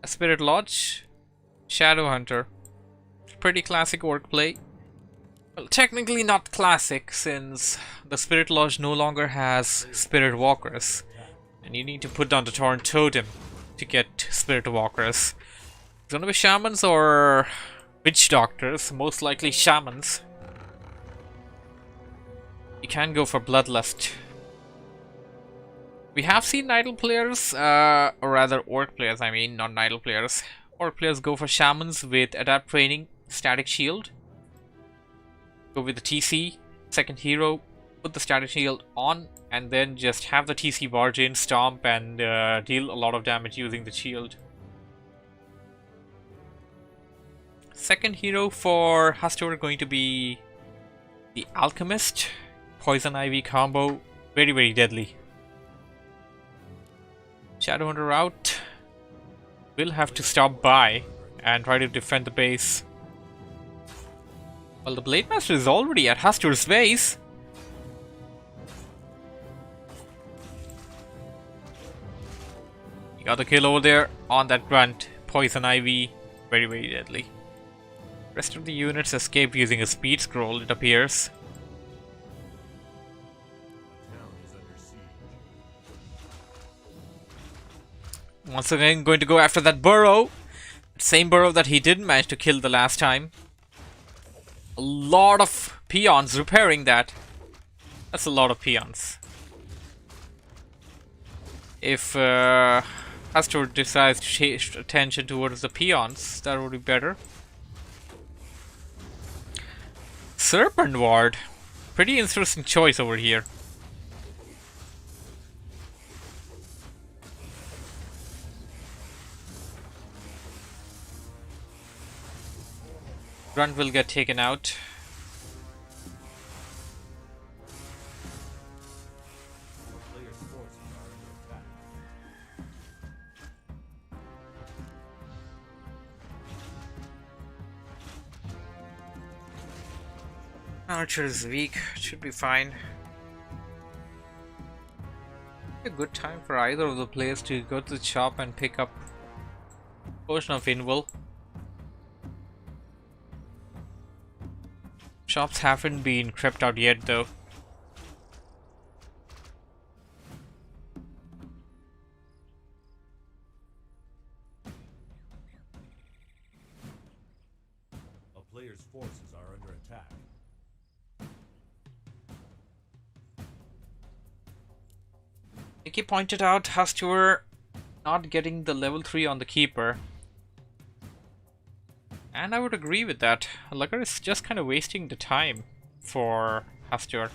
A Spirit Lodge, Shadow Hunter. Pretty classic orc play. Well, technically not classic, since the Spirit Lodge no longer has Spirit Walkers. And you need to put down the Torrent Totem to get Spirit Walkers. It's gonna be Shamans or Witch Doctors, most likely Shamans. You can go for Bloodlust. We have seen Idle players, or rather Orc players, I mean, not Idle players. Orc players go for Shamans with Adapt Training, Static Shield. Go with the TC, second hero, put the static shield on, and then just have the TC barge in, stomp, and deal a lot of damage using the shield. Second hero for Hastur going to be the Alchemist. Poison Ivy combo, very deadly. Shadowhunter out. Will have to stop by and try to defend the base. Well, the Blade Master is already at Hastur's base. You got the kill over there on that grunt. Poison Ivy. Very, very deadly. Rest of the units escaped using a speed scroll, it appears. Once again, going to go after that burrow. Same burrow that he didn't manage to kill the last time. A lot of peons repairing that. That's a lot of peons. If Hastur decides to change attention towards the peons, that would be better. Serpent Ward. Pretty interesting choice over here. Grunt will get taken out. Archer is weak, should be fine. A good time for either of the players to go to the shop and pick up a portion of Inwell. Shops haven't been crept out yet though. A player's forces are under attack. Nikki pointed out Hastur not getting the level 3 on the Keeper. And I would agree with that. Lucker is just kind of wasting the time for Hastur.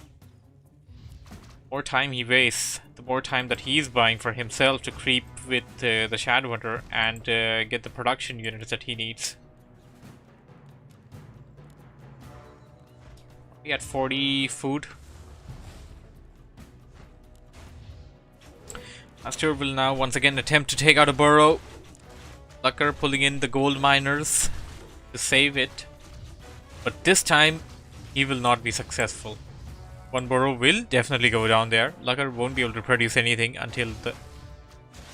The more time he wastes, the more time that he's buying for himself to creep with the Shadowhunter and get the production units that he needs. We got 40 food. Hastur will now once again attempt to take out a burrow. Lucker pulling in the gold miners to save it, but this time he will not be successful. One burrow will definitely go down there. Lucker won't be able to produce anything until the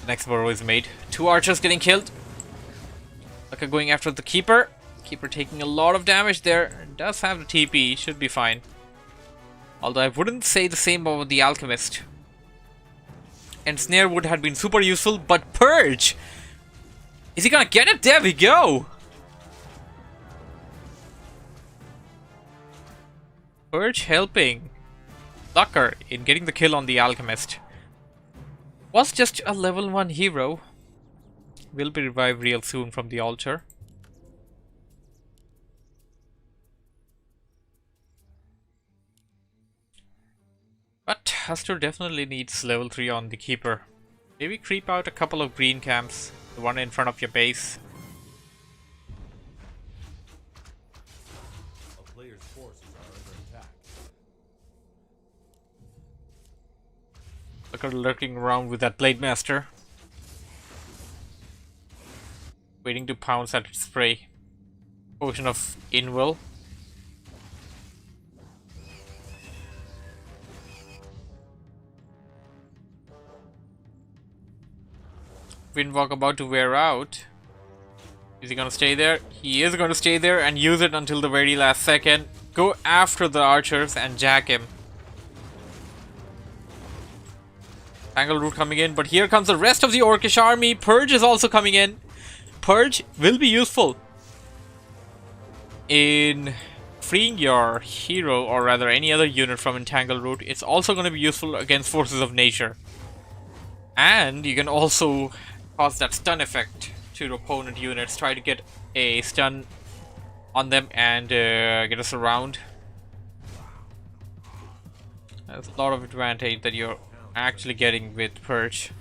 next burrow is made. 2 archers getting killed. Lucker going after the Keeper. Keeper taking a lot of damage there. Does have the TP, should be fine. Although I wouldn't say the same about the Alchemist. And Snare Wood had been super useful, but Purge! Is he gonna get it? There we go! Purge helping Lucker in getting the kill on the Alchemist. Was just a level 1 hero. Will be revived real soon from the altar. But Hastur definitely needs level 3 on the Keeper. Maybe creep out a couple of green camps. The one in front of your base. Lucker lurking around with that Blade Master. Waiting to pounce at its prey. Potion of Inwell. Windwalk about to wear out. Is he gonna stay there? He is gonna stay there and use it until the very last second. Go after the archers and jack him. Tangle Root coming in, but here comes the rest of the Orcish army. Purge is also coming in. Purge will be useful in freeing your hero, or rather any other unit from Entangled Root. It's also going to be useful against forces of nature. And you can also cause that stun effect to opponent units. Try to get a stun on them and get us around. There's a lot of advantage that you're actually getting with Purge.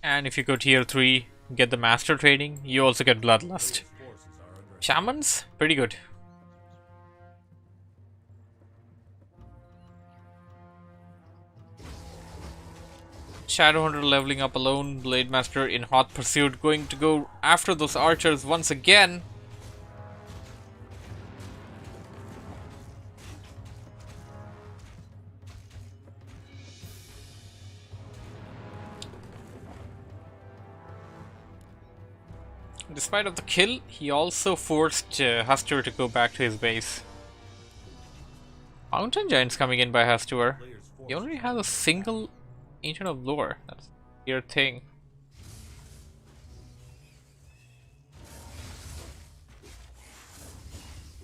And if you go tier 3, get the master training, you also get Bloodlust. Shamans? Pretty good. Shadowhunter leveling up alone. Blade Master in hot pursuit, going to go after those archers once again. Despite of the kill, he also forced Hastur to go back to his base. Mountain Giants coming in by Hastur. He only has a single Ancient of Lore. That's a weird thing.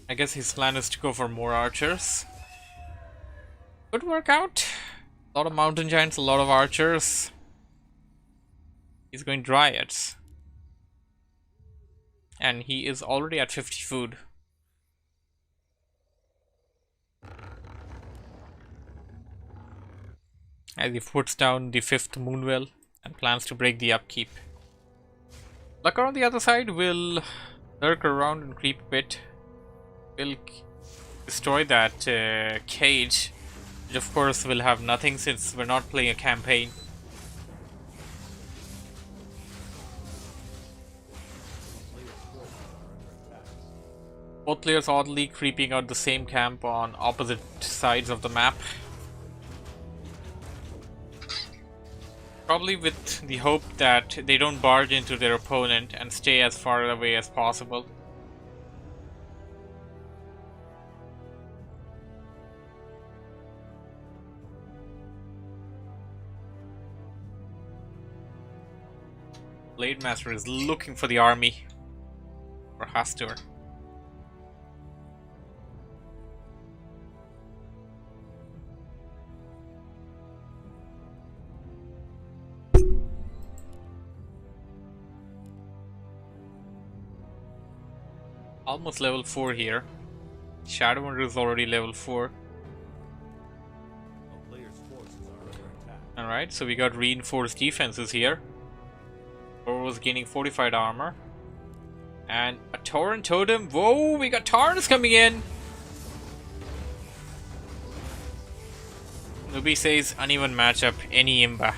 I guess his plan is to go for more archers. Could work out. A lot of Mountain Giants, a lot of archers. He's going Dryads. And he is already at 50 food. As he puts down the 5th Moonwell and plans to break the upkeep. Lucker on the other side will lurk around and creep a bit. Will destroy that cage, which of course will have nothing since we're not playing a campaign. Both players oddly creeping out the same camp on opposite sides of the map. Probably with the hope that they don't barge into their opponent and stay as far away as possible. Blade Master is looking for the army for Hastur. Almost level 4 here. Shadowhunter is already level 4. Alright, so we got reinforced defenses here. Thor was gaining fortified armor. And a Tauren Totem. Whoa, we got Taurens coming in! Nubi says uneven matchup, any Imba.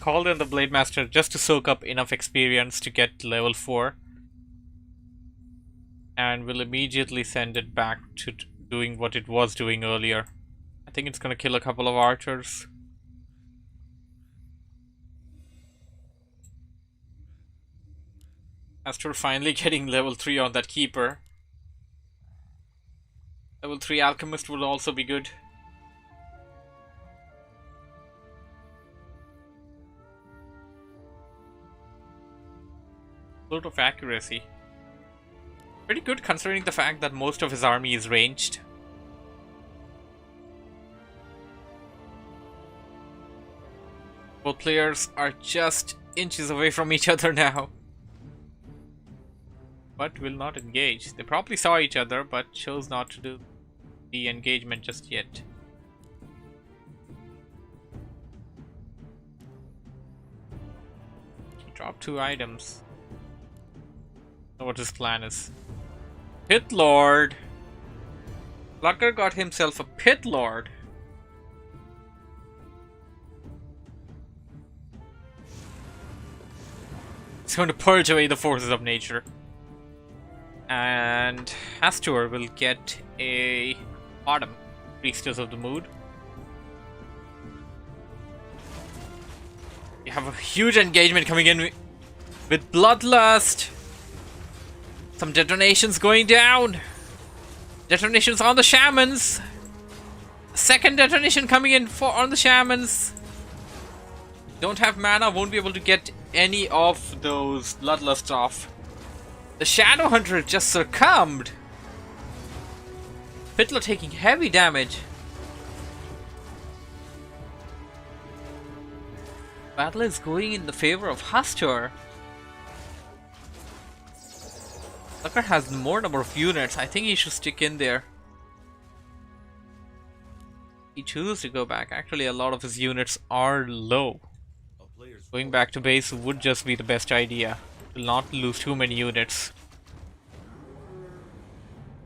Called in the Blade Master just to soak up enough experience to get level 4. And will immediately send it back to doing what it was doing earlier. I think it's gonna kill a couple of archers. After finally getting level 3 on that Keeper. Level 3 Alchemist will also be good. Sort of accuracy. Pretty good considering the fact that most of his army is ranged. Both players are just inches away from each other now. But will not engage. They probably saw each other but chose not to do the engagement just yet. Drop 2 items. Know what his plan is. Pit Lord! Lucker got himself a Pit Lord. He's going to purge away the forces of nature. And Hastur will get a Autumn, Priestess of the Mood. You have a huge engagement coming in with Bloodlust. Some detonations going down. Detonations on the Shamans. Second detonation coming in on the Shamans. Don't have mana, won't be able to get any of those Bloodlust off. The Shadowhunter just succumbed. Fiddler taking heavy damage. Battle is going in the favor of Hastur. Lucker has more number of units. I think he should stick in there. He chooses to go back. Actually, a lot of his units are low. Going back to base would just be the best idea. Will not lose too many units.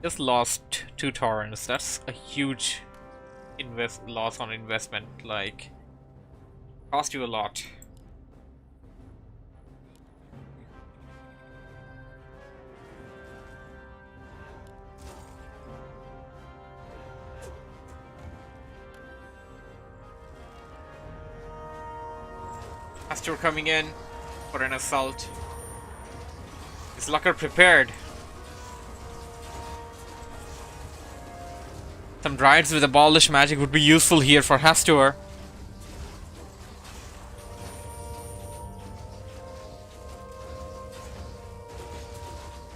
Just lost 2 torrents. That's a huge loss on investment. Like, cost you a lot. Astor coming in for an assault. Is Lucker prepared? Some Dryads with Abolish Magic would be useful here for Hastur.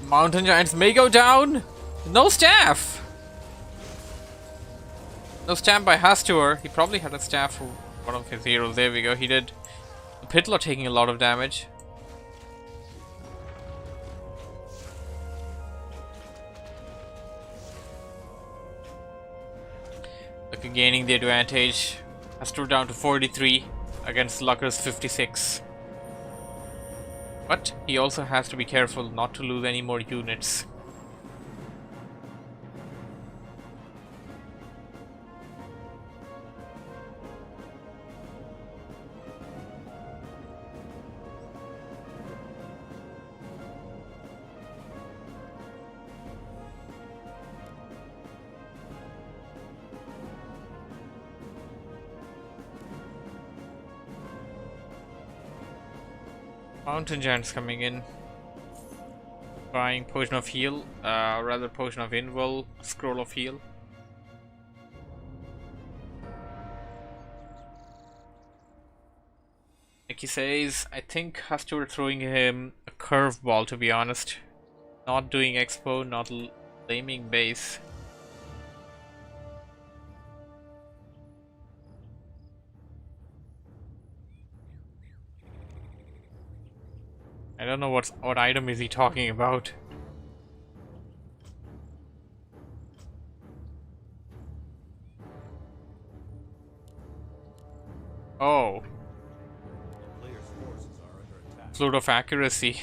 Mountain Giants may go down. No staff. No staff by Hastur. He probably had a staff for one of his heroes. There we go. He did. Pitlock taking a lot of damage. Lucker gaining the advantage. Hastur down to 43 against Lucker's 56. But he also has to be careful not to lose any more units. Mountain Giants coming in. Buying Potion of Heal, rather Potion of Invul, Scroll of Heal. Like he says, I think Hastur throwing him a curveball, to be honest. Not doing Expo, not blaming base. I don't know what item is he talking about. Oh. Player's forces are under attack. Fluid of Accuracy.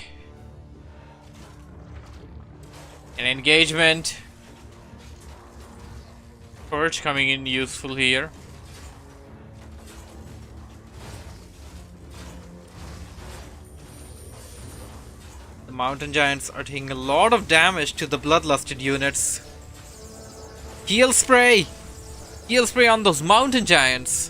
An engagement. Purge coming in useful here. The Mountain Giants are taking a lot of damage to the Bloodlusted units. Heal spray! Heal spray on those Mountain Giants!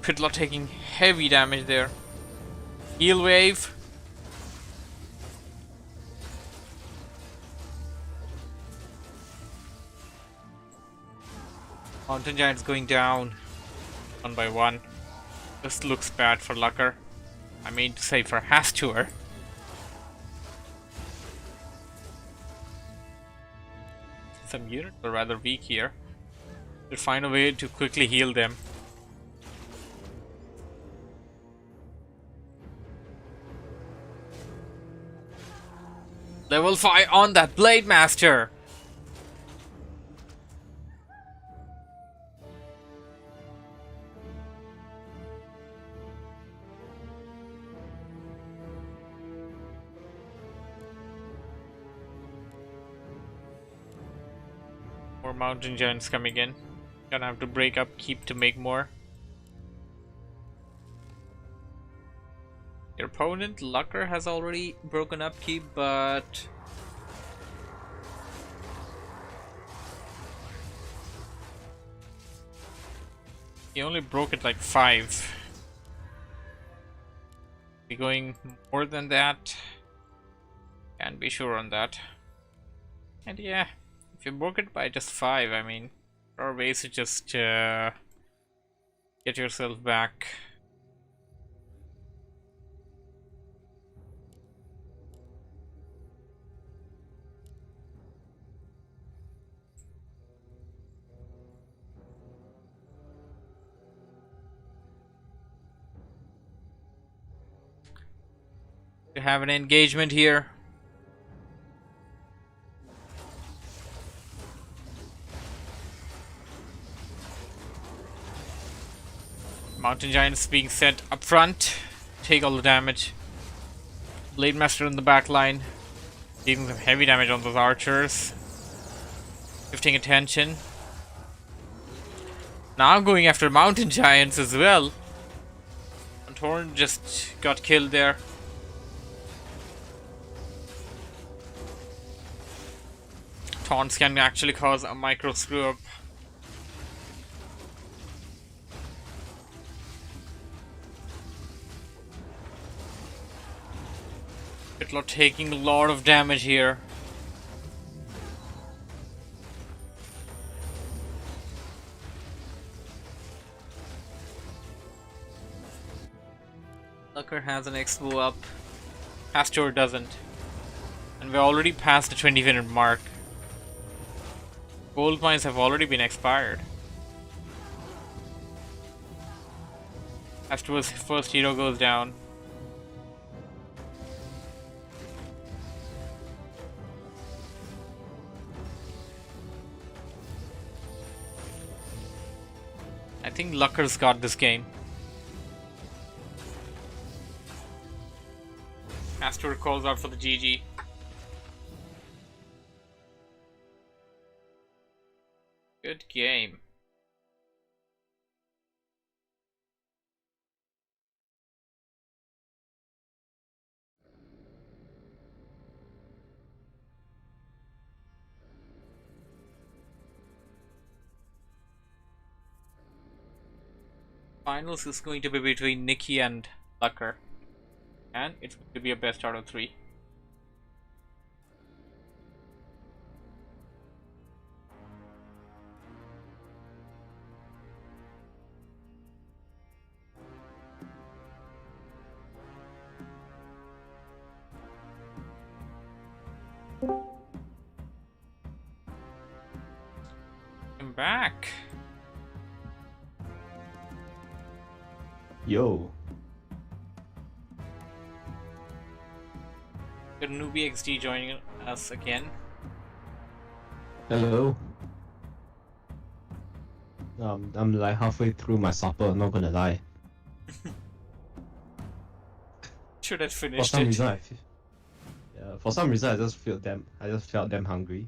Pitlock taking heavy damage there. Heal wave. Mountain Giants going down. One by one. This looks bad for Lucker. I mean to say for Hastur. Some units are rather weak here. We'll find a way to quickly heal them. Level 5 on that Blade Master! More Mountain Giants coming in. Gonna have to break up Keep to make more. Your opponent, Lucker, has already broken up Keep, but he only broke it like 5. Be going more than that. Can't be sure on that. And yeah, if you broke it by just 5, I mean, there are ways to just get yourself back. To have an engagement here. Mountain Giants being sent up front. Take all the damage. Blade Master in the back line. Dealing some heavy damage on those archers. Shifting attention. Now going after Mountain Giants as well. And Torn just got killed there. Taunts can actually cause a micro screw up. People are taking a lot of damage here. Tucker has an expo up. Pastor doesn't. And we're already past the 20-minute mark. Gold mines have already been expired. Pastor's first hero goes down. I think Lucker's got this game. Pastor calls out for the GG. Good game. Finals is going to be between Nikki and Lucker. And it's going to be a best out of 3. I'm back. Yo. Good newbie XD joining us again. Hello. I'm like halfway through my supper, not gonna lie. Should have For finished some it. reason for some reason I just felt damn hungry.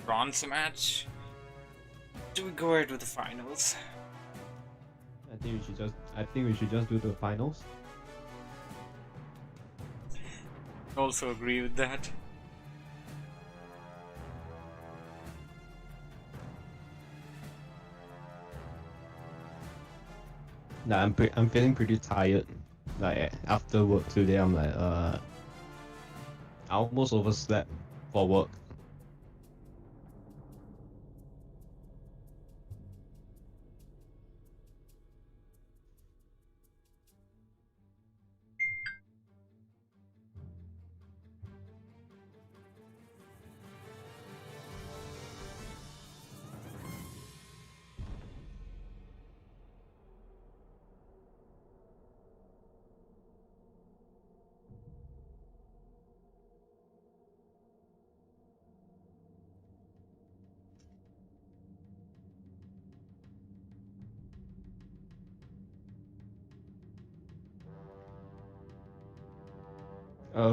Bronze match. Do we go ahead with the finals? I think we should just do the finals. Also agree with that. Nah, I'm feeling pretty tired. Like after work today, I'm like I almost overslept for work.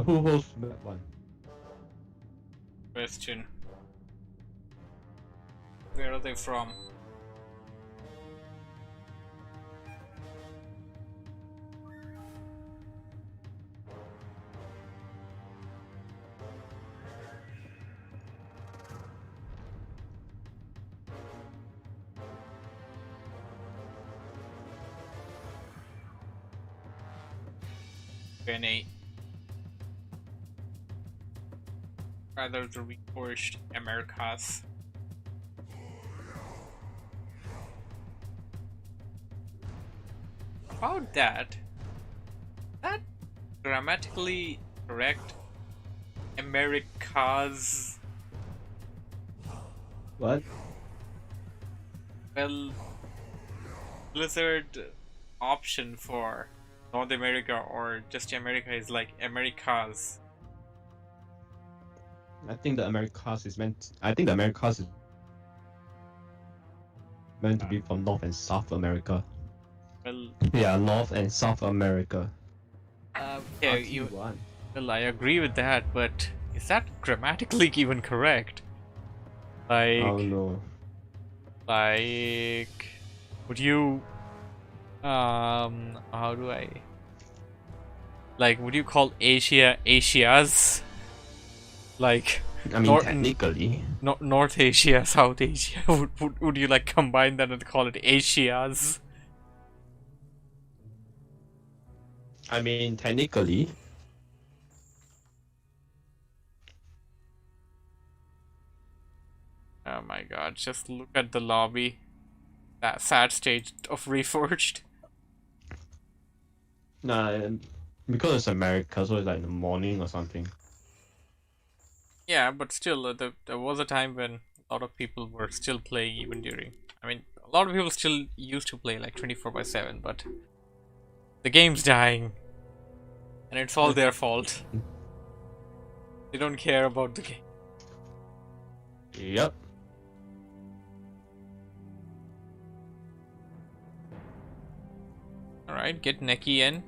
Who hosts that one? Question. Where are they from? Q&A. Rather the reforged Americas. About that grammatically correct? Americas. What? Well, Blizzard option for North America or just America is like Americas. I think the Americas is meant. I think the Americas is meant to be from North and South America. Well, Yeah, North and South America. yeah, RT1. well, I agree with that, but is that grammatically even correct? Like, Oh no. like, would you, how do I, like, would you call Asia Asias? Like, I mean, technically. North Asia, South Asia. Would you like combine that and call it Asias? I mean, technically. Oh my god, just look at the lobby. That sad state of Reforged. Nah, because it's America, so it's like in the morning or something. Yeah, but still, there was a time when a lot of people were still playing even during. I mean, a lot of people still used to play like 24/7, but the game's dying. And it's all their fault. They don't care about the game. Yep. Alright, get Neki in.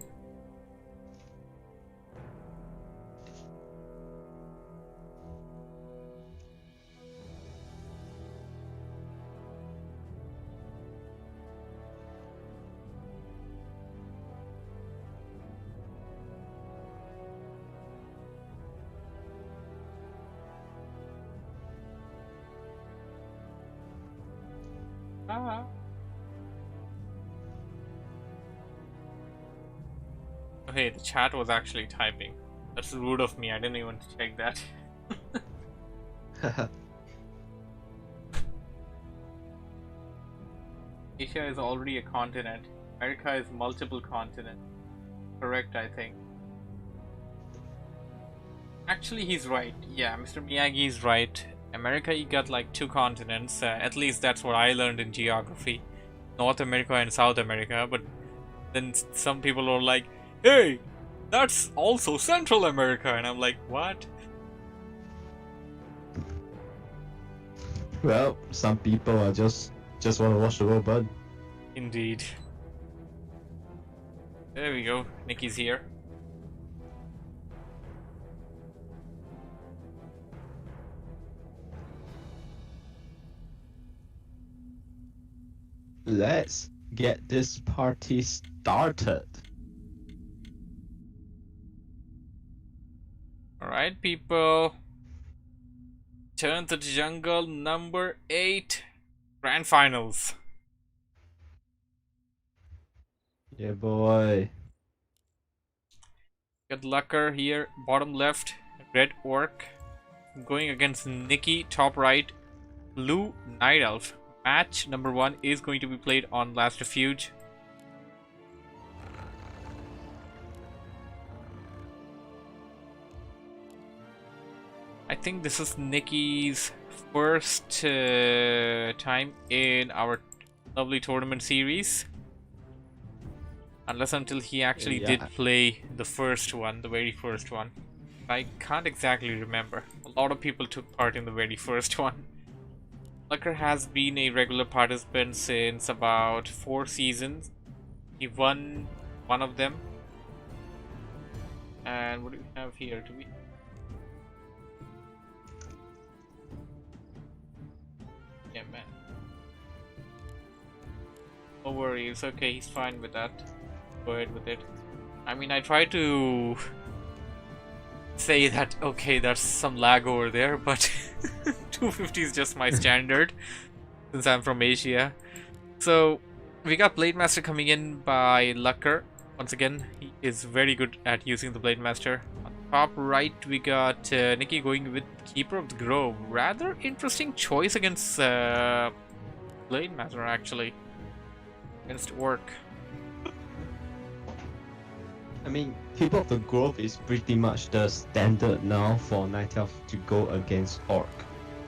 Ah. Oh, hey, the chat was actually typing. That's rude of me, I didn't even check that. Asia is already a continent. America is multiple continents. Correct, I think. Actually, he's right. Yeah, Mr. Miyagi is right. America, you got like 2 continents. At least that's what I learned in geography. North America and South America. But then some people are like, hey, that's also Central America. And I'm like, what? Well, some people are just want to watch the world burn. Indeed. There we go. Nikki's here. Let's get this party started. Alright, people. Turn to the jungle number 8. Grand finals. Yeah, boy. Got Lucker here, bottom left. Red Orc. Going against Nikki, top right. Blue Night Elf. Match number 1 is going to be played on Last Refuge. I think this is Nikki's first time in our lovely tournament series. Unless until he actually did play the first one, the very first one. I can't exactly remember. A lot of people took part in the very first one. Lucker has been a regular participant since about 4 seasons. He won one of them. And what do we have here? Do we... Yeah, man. No worries. Okay, he's fine with that. Go ahead with it. I mean, I try to say that, okay, there's some lag over there, but 250 is just my standard since I'm from Asia. So we got Blade Master coming in by Lucker. Once again, he is very good at using the Blade Master. On top right, we got Nikki going with Keeper of the Grove. Rather interesting choice against Blade Master, actually. Against Orc. I mean, Keeper of the Grove is pretty much the standard now for Night Elf to go against Orc.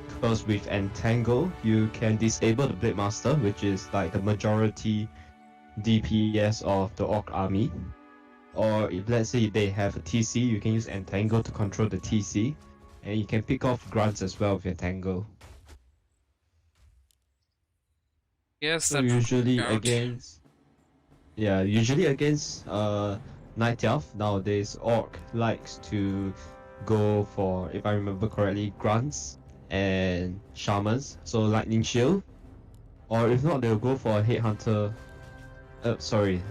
Because with Entangle, you can disable the Blade Master, which is like the majority DPS of the Orc army. Or if let's say they have a TC, you can use Entangle to control the TC. And you can pick off grunts as well with Entangle. Yes, So that usually worked out. usually against Night Elf nowadays, Orc likes to go for, if I remember correctly, grunts and shamans, so lightning shield, or if not, they'll go for a headhunter. Wait,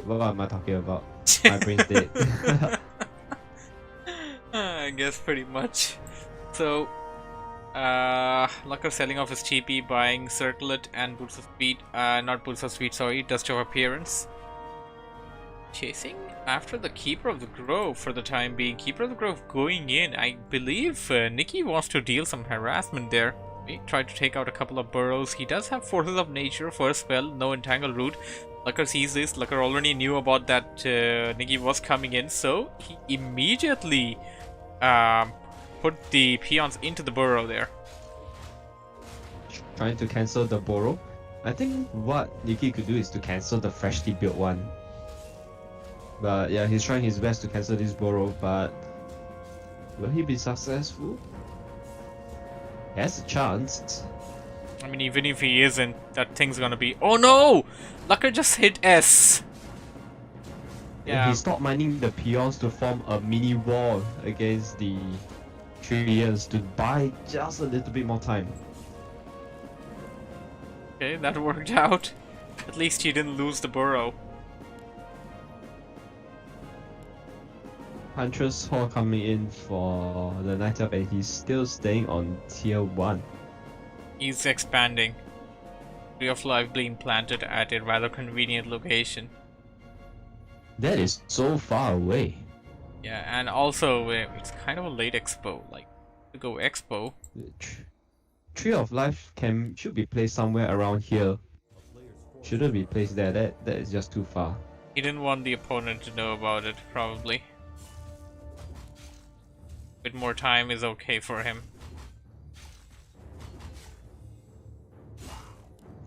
what am I talking about? My brain's dead. I guess pretty much. So, Lucker selling off his TP, buying Circlet and Boots of Speed. Not Boots of Speed, sorry, Dust of Appearance. Chasing after the Keeper of the Grove for the time being. Keeper of the Grove going in. I believe Nikki wants to deal some harassment there. He tried to take out a couple of burrows. He does have Forces of Nature, first spell, no Entangle Root. Lucker sees this. Lucker already knew about that Nikki was coming in, so he immediately put the peons into the burrow there. Trying to cancel the burrow. I think what Nikki could do is to cancel the freshly built one. But yeah, he's trying his best to cancel this burrow, but will he be successful? He has a chance. I mean, even if he isn't, that thing's gonna be... Oh no! Lucker just hit S! Yeah. He stopped mining the peons to form a mini wall against the Treants to buy just a little bit more time. Okay, that worked out. At least he didn't lose the burrow. Huntress Hall coming in for the Night Elf, and he's still staying on tier 1. He's expanding. Tree of Life being planted at a rather convenient location. That is so far away. Yeah, and also it's kind of a late expo. Like, to go expo. Tree of Life should be placed somewhere around here. Shouldn't be placed there. That is just too far. He didn't want the opponent to know about it, probably. A bit more time is okay for him.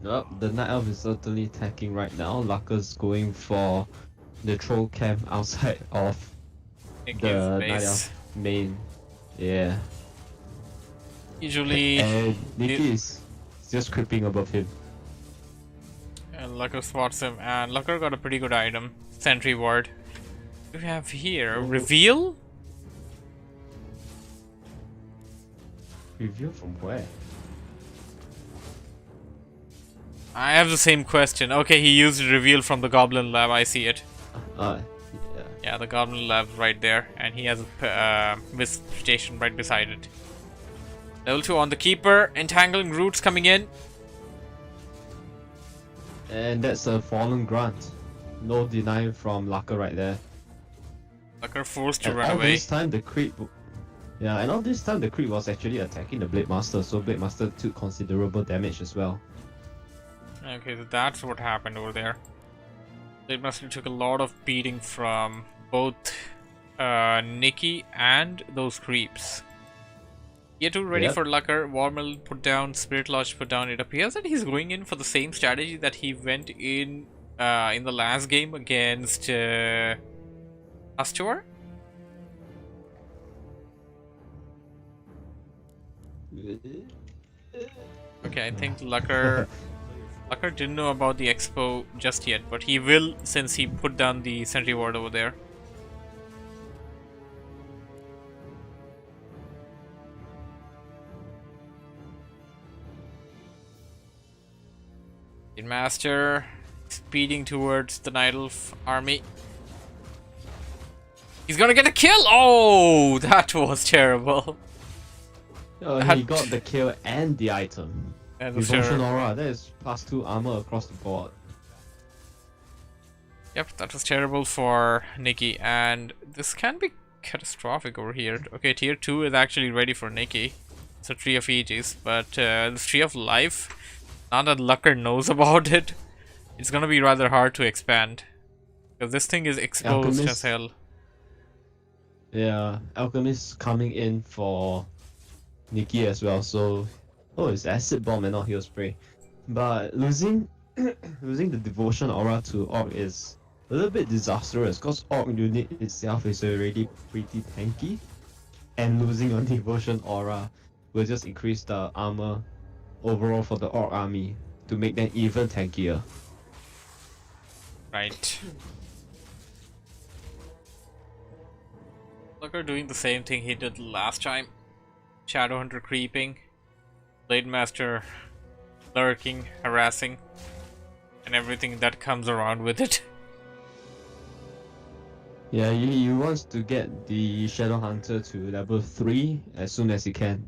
Nope, the Night Elf is certainly attacking right now. Lucker's going for the troll camp outside of Nikki's the Night base. Elf main. Yeah. Usually, And Nikki is just creeping above him. and Lucker spots him, and Lucker got a pretty good item. Sentry Ward. What do we have here? Reveal? Review from where? I have the same question. Okay, he used reveal from the Goblin Lab. I see it. Yeah. Yeah, the Goblin Lab right there, and he has a Wisp station right beside it. Level 2 on the Keeper. Entangling Roots coming in. And that's a fallen grunt. No denying from Lucker right there. Lucker forced to And run all away. this time the creep... Yeah, and all this time the creep was actually attacking the Blade Master, so Blade Master took considerable damage as well. Okay, so that's what happened over there. Blade Master took a lot of beating from both Nikki and those creeps. Year 2 ready for Lucker. Warmel put down, Spirit Lodge put down. It appears that he's going in for the same strategy that he went in the last game against Astor. Okay, I think Lucker didn't know about the expo just yet, but he will since he put down the sentry ward over there. Master speeding towards the Night Elf army. He's gonna get a kill! Oh, that was terrible. Oh, he got the kill and the item. That was Devotion terrible. Aura, that is +2 armor across the board. Yep, that was terrible for Nikki, and this can be catastrophic over here. Okay, tier 2 is actually ready for Nikki. It's a Tree of Aegis, but the Tree of Life, now that Lucker knows about it, it's gonna be rather hard to expand. Because this thing is exposed as Alchemist. hell. Yeah, Alchemist coming in for Nikki as well, so oh, it's Acid Bomb and not Heal Spray. But losing losing the Devotion Aura to Orc is a little bit disastrous because Orc unit itself is already pretty tanky, and losing on Devotion Aura will just increase the armor overall for the Orc army to make them even tankier. Right. Lucker doing the same thing he did last time. Shadowhunter creeping, Blade Master lurking, harassing, and everything that comes around with it. Yeah, he wants to get the Shadow Hunter to level 3 as soon as he can.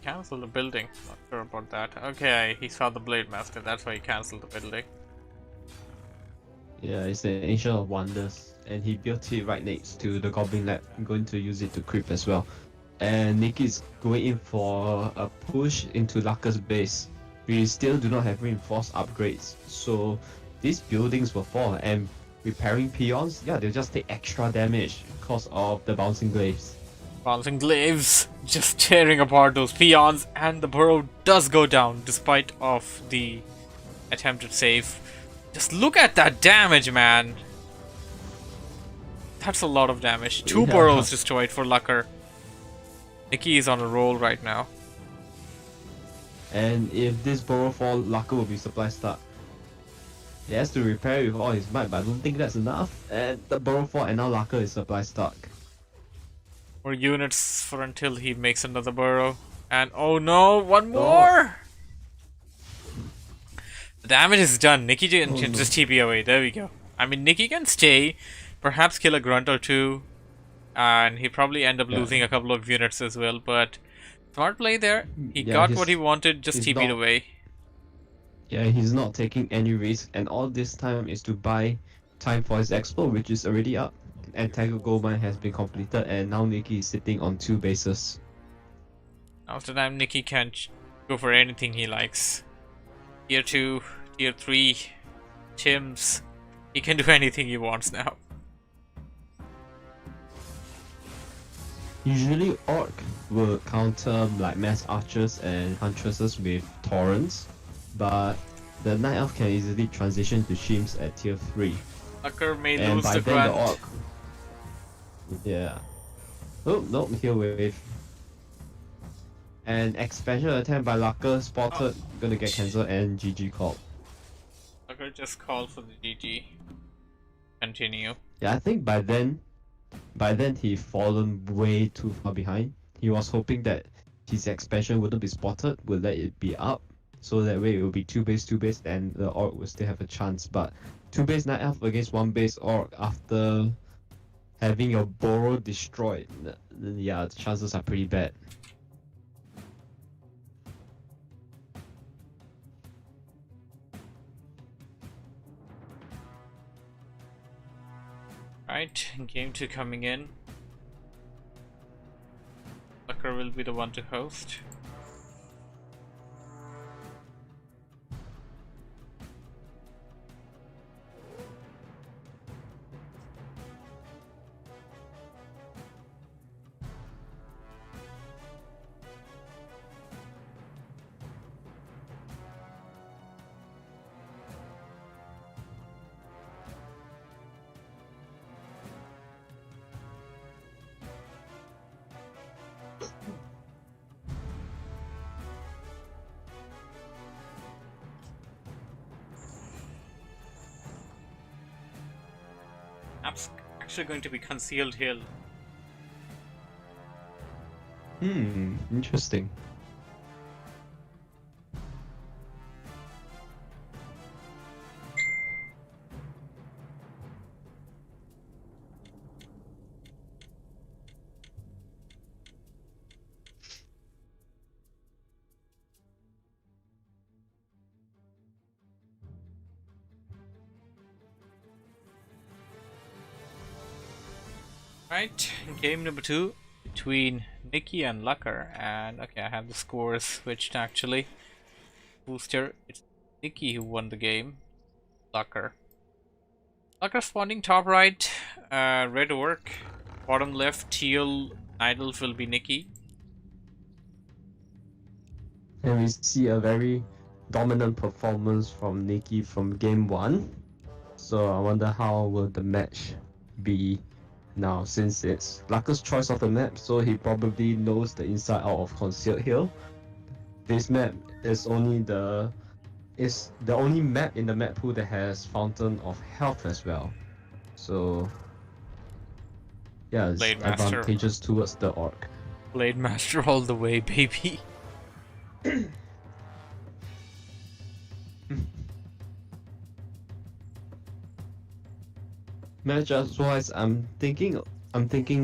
Cancel the building. Not sure about that. Okay, he saw the Blade Master, that's why he cancelled the building. Yeah, it's an Ancient of Wonders, and he built it right next to the Goblin Lab. I'm going to use it to creep as well. And Nikki's going in for a push into Lucker's base. We still do not have reinforced upgrades, so these buildings will fall, and repairing peons, yeah, they'll just take extra damage because of the bouncing glaives. Bouncing glaives, just tearing apart those peons, and the burrow does go down despite of the attempted save. Just look at that damage, man. That's a lot of damage. 2 Yeah. burrows destroyed for Lucker. Nikki is on a roll right now. And if this burrow fall, Lucker will be supply stuck. He has to repair with all his might, but I don't think that's enough. And the burrow fall, and now Lucker is supply stuck. More units for until he makes another burrow. And oh no, one more! The damage is done. Nikki can just TP away. There we go. I mean, Nikki can stay, perhaps kill a grunt or two, and he probably end up losing a couple of units as well. But smart play there. He Yeah, got what he wanted, just he's TP'd not- away. Yeah, he's not taking any risk, and all this time is to buy time for his expo, which is already up. And Tiger Gold Mine has been completed, and now Nikki is sitting on 2 bases. After that, Nikki can go for anything he likes. Tier 2, Tier 3, Chims. He can do anything he wants now. Usually Orc will counter like mass archers and huntresses with torrents, but the Night Elf can easily transition to Shims at tier 3. Lucker may And lose by the then grunt. the Orc... Yeah. Oh, no, heal wave. And expansion attempt by Lucker spotted, gonna get cancelled, and GG called. Lucker just called for the GG. Continue. Yeah, I think by then he fallen way too far behind. He was hoping that his expansion wouldn't be spotted, would let it be up, so that way it will be 2 base, and the Orc will still have a chance. But 2 base Night Elf against 1 base Orc after having your burrow destroyed, then yeah, the chances are pretty bad. Right, game 2 coming in. Lucker will be the one to host. Actually going to be Concealed Hill. Interesting. Right, game number 2 between Nikki and Lucker, and okay, I have the scores switched actually. Booster, it's Nikki who won the game. Lucker. Lucker spawning top right, red orc, bottom left, teal, idle will be Nikki. And we see a very dominant performance from Nikki from game 1. So I wonder how will the match be now, since it's Lucker's choice of the map, so he probably knows the inside out of Concealed Hill. This map is the only map in the map pool that has Fountain of Health as well. So yeah, it's Blade Master. advantageous towards the orc. Blade Master all the way, baby. Matchups wise, I'm thinking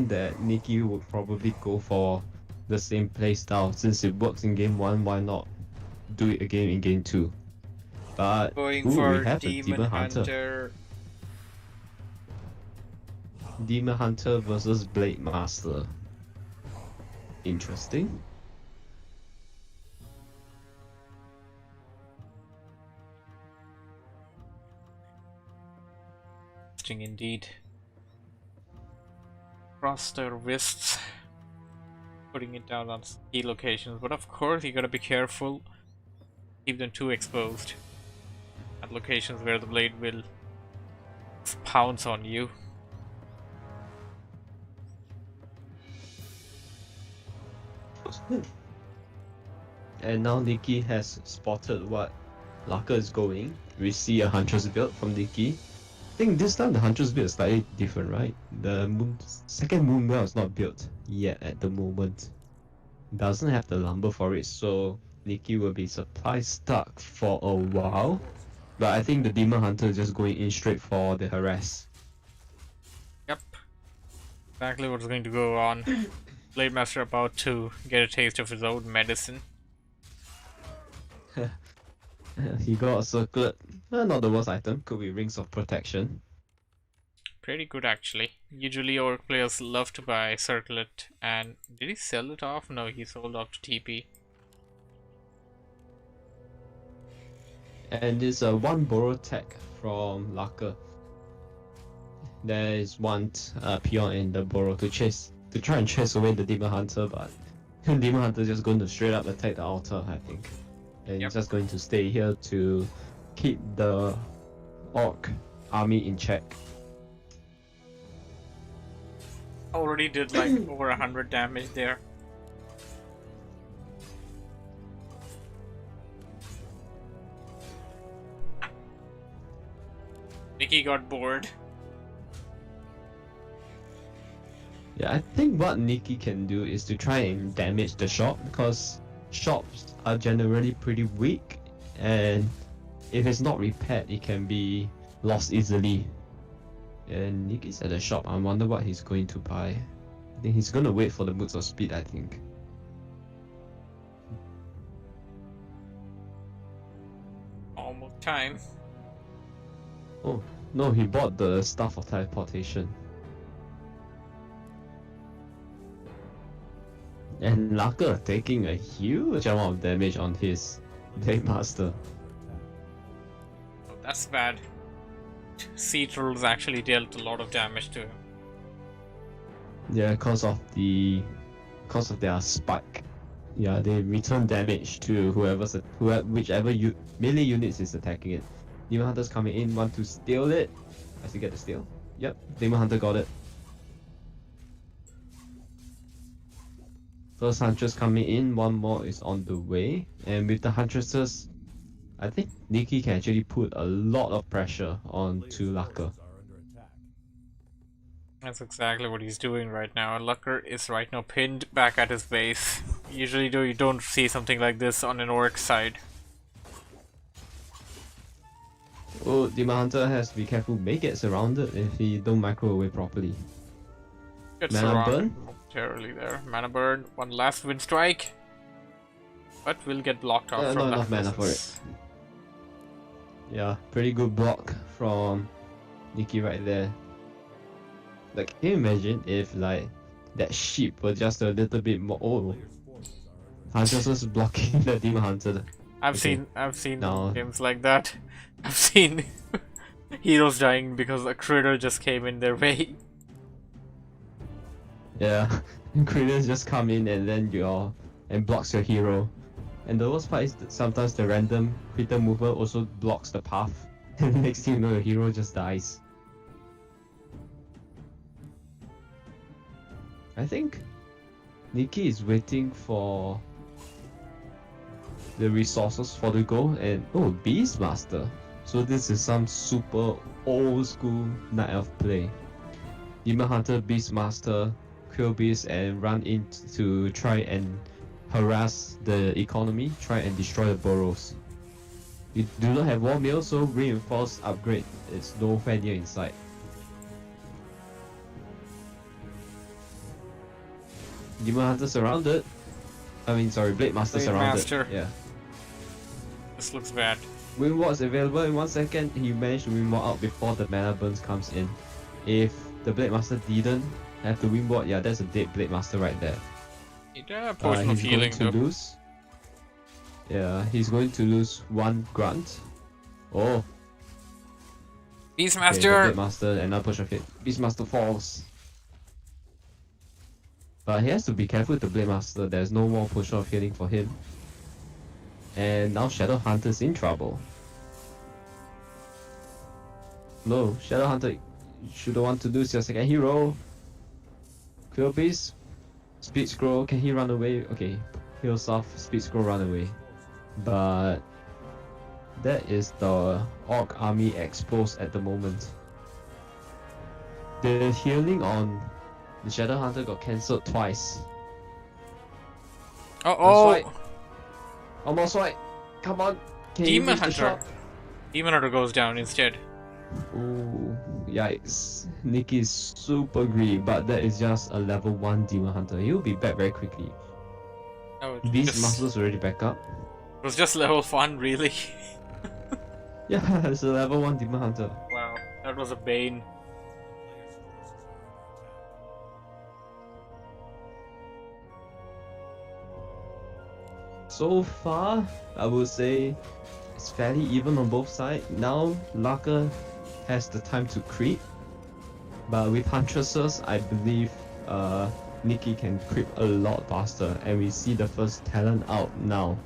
that Nikki would probably go for the same playstyle, since it works in game 1, why not do it again in game 2? But Going we for have the Demon Hunter. Demon Hunter versus Blade Master. Interesting. Interesting indeed. Cross their wrists, putting it down on key locations, but of course you gotta be careful. Keep them too exposed at locations where the blade will pounce on you. And now Nikki has spotted what Lucker is going. We see a Huntress build from Nikki. I think this time the Huntress build is slightly different, right? The second moon well is not built yet at the moment. Doesn't have the lumber for it, so Nikki will be supply stuck for a while. But I think the Demon Hunter is just going in straight for the harass. Yep. Exactly what's going to go on. Blade Master about to get a taste of his own medicine. He got a circlet. Not the worst item, could be Rings of Protection. Pretty good actually. Usually orc players love to buy circlet, and did he sell it off? No, he sold off to TP. And this one borrow tech from Lucker. There is one peon in the borrow to try and chase away the Demon Hunter, but Demon Hunter is just going to straight up attack the altar, I think. And Yep. just going to stay here to keep the orc army in check. Already did like over 100 damage there. Nikki got bored. Yeah, I think what Nikki can do is to try and damage the shop, because shops are generally pretty weak, and if it's not repaired, it can be lost easily. And Nikki's at the shop. I wonder what he's going to buy. I think he's gonna wait for the Moods of Speed, I think. Almost time. Oh, no, he bought the Staff of Teleportation. And Lucker taking a huge amount of damage on his Blade Master. Oh, that's bad. Sea Trolls actually dealt a lot of damage to him. Yeah, because of their spike. Yeah, they return damage to whichever melee units is attacking it. Demon Hunter's coming in, want to steal it. Does he get the steal? Yep, Demon Hunter got it. First Huntress coming in, one more is on the way. And with the Huntresses, I think Nikki can actually put a lot of pressure onto Lucker. That's exactly what he's doing right now. Lucker is right now pinned back at his base. Usually you don't see something like this on an orc side. Oh, Demon Hunter has to be careful, may get surrounded if he don't micro away properly. Gets Mana surrounded burn? momentarily there. Mana burn, one last wind strike. But will get blocked off from not that enough mana for presence. Yeah, pretty good block from Nikki right there. Like, can you imagine if like that sheep were just a little bit more? Oh, Huntress blocking the Demon Hunter. Okay. I've seen Now, games like that. I've seen heroes dying because a critter just came in their way. yeah, critters just come in and then and blocks your hero. And the worst part is that sometimes the random critter mover also blocks the path. And next thing you know, your hero just dies. I think Nikki is waiting for the resources for the goal, and oh, Beastmaster. So this is some super old school Night Elf play. Demon Hunter, Beastmaster, Quill Beast, and run in to try and harass the economy, try and destroy the burrows. You do not have War Mill, so reinforced upgrade is nowhere near in sight. Demon Hunter surrounded. I mean, sorry, Blade Master Blade surrounded. Master. Yeah. This looks bad. Wind Ward's available in 1 second. He managed to Wind Ward out before the mana burns comes in. If the Blade Master didn't have the Wind Ward, yeah, that's a dead Blade Master right there. Potion of He's healing going to though. lose. Yeah, he's going to lose 1 grunt. Oh, okay, the Beastmaster! Blade Master and another push of hit. Beastmaster falls. But he has to be careful with the Blade Master. There's no more push of healing for him. And now Shadow Hunter's in trouble. No, Shadow Hunter, you shouldn't want to lose your second hero. Quill Beast, Speed Scroll, can he run away? Okay, heals off, Speed Scroll run away. But that is the Orc army exposed at the moment. The healing on the Shadow Hunter got cancelled twice. Oh! That's right. Almost right. Come on. Can you Demon use the Hunter! shot? Demon Hunter goes down instead. Ooh, yikes. Nicky is super greedy, but that is just a level 1 Demon Hunter. He'll be back very quickly. Oh, These muscles already back up. it was just level 1, really? Yeah, it's a level 1 Demon Hunter. Wow, that was a bane. So far, I would say it's fairly even on both sides. Now, Laka has the time to creep, but with Huntresses, I believe Nikki can creep a lot faster, and we see the first talent out now.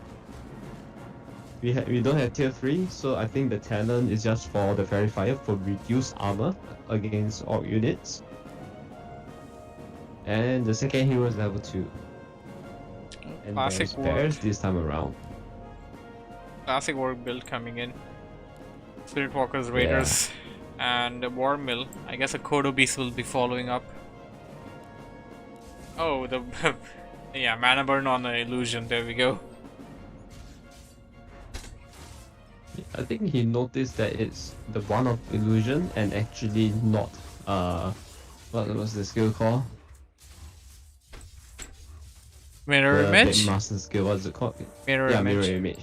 We don't have tier 3, so I think the talent is just for the Verifier for reduced armor against orc units. And the second hero is level 2. And Classic there's work. bears this time around. Classic work build coming in. Spirit Walkers, Raiders, and a War Mill. I guess a Kodo Beast will be following up. Oh, the yeah, mana burn on the illusion. There we go. I think he noticed that it's the one of illusion and actually not what was the skill called? Mirror The image. Blade Master skill, what's it called? Mirror Yeah, image. mirror image.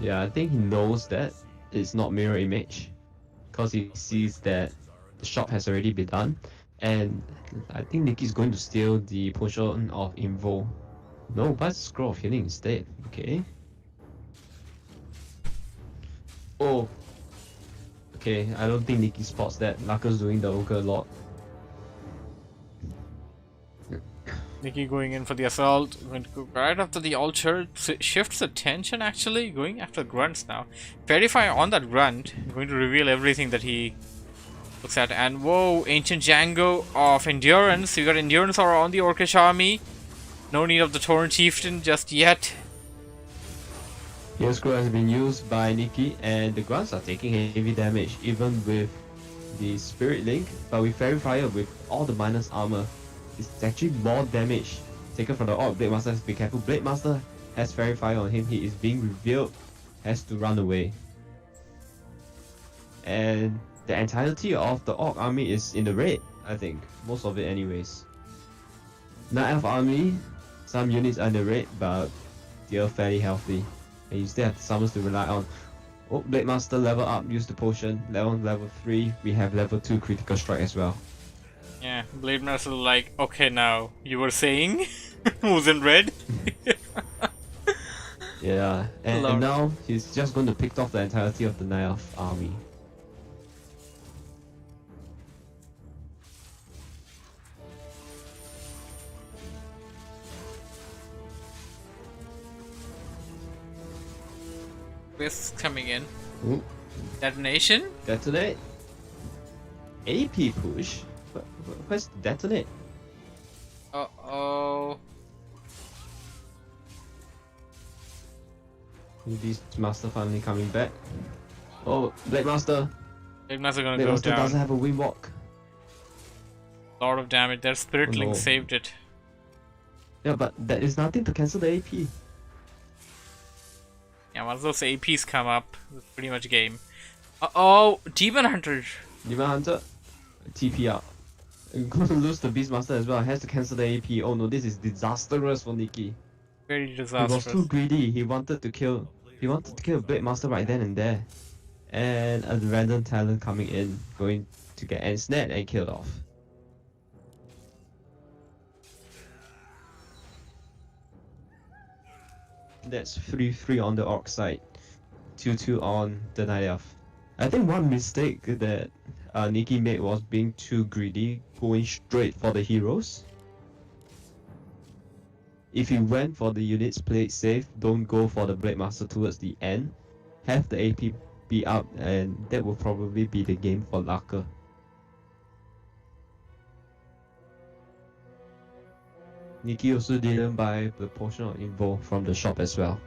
Yeah, I think he knows that it's not mirror image because he sees that the shop has already been done, and I think Nikki's going to steal the potion of Invo. No, buy Scroll of Healing instead. Okay. Oh. Okay, I don't think Nikki spots that. Laka's doing the ogre a lot. Nikki going in for the assault. Going to go right after the altar. Shifts attention actually. Going after grunts now. Verify on that grunt. Going to reveal everything that he looks at. And whoa, Ancient Django of Endurance. You got Endurance on the Orcish army. No need of the Torrent Chieftain just yet. Heal Scroll has been used by Nikki, and the grunts are taking heavy damage even with the Spirit Link, but with Fairy Fire with all the minus armor, it's actually more damage taken from the Orc. Blade Master has to be careful. Blade Master has Fairy Fire on him, he is being revealed, has to run away. And the entirety of the Orc army is in the red, I think. Most of it anyways. Night Elf army, some units are in the red, but they are fairly healthy. And you still have the summons to rely on. Oh, Blade Master level up, use the potion. Level 3, we have level 2 critical strike as well. Yeah, Blade Master like, okay now, you were saying? Who's in red? Yeah, and Lord. now he's just going to pick off the entirety of the Night Elf army. Wisps coming in. Ooh, Detonation? detonate. AP push? Where's detonate? Uh-oh. This Master finally coming back. Oh, Blade Master. Blade Master gonna Blade go Master down. doesn't have a wind walk. Lot of damage. Their Spirit Oh, Link no. saved it. Yeah, but there is nothing to cancel the AP. Yeah, once those APs come up, it's pretty much game. Uh-oh! Demon Hunter! Demon Hunter, TP out. Going to lose the Beastmaster as well. Has to cancel the AP. Oh no, this is disastrous for Nikki. Very He was disastrous. too greedy. He wanted to kill Blade Master right then and there. And a random talent coming in, going to get ensnared and killed off. That's 3-3 on the Orc side, 2-2 on the Night Elf. I think one mistake that Nikki made was being too greedy, going straight for the heroes. If you went for the units, play it safe, don't go for the Blade Master towards the end. Have the AP be up, and that will probably be the game for Laka. Nikki also didn't buy the potion of Invo from the shop as well.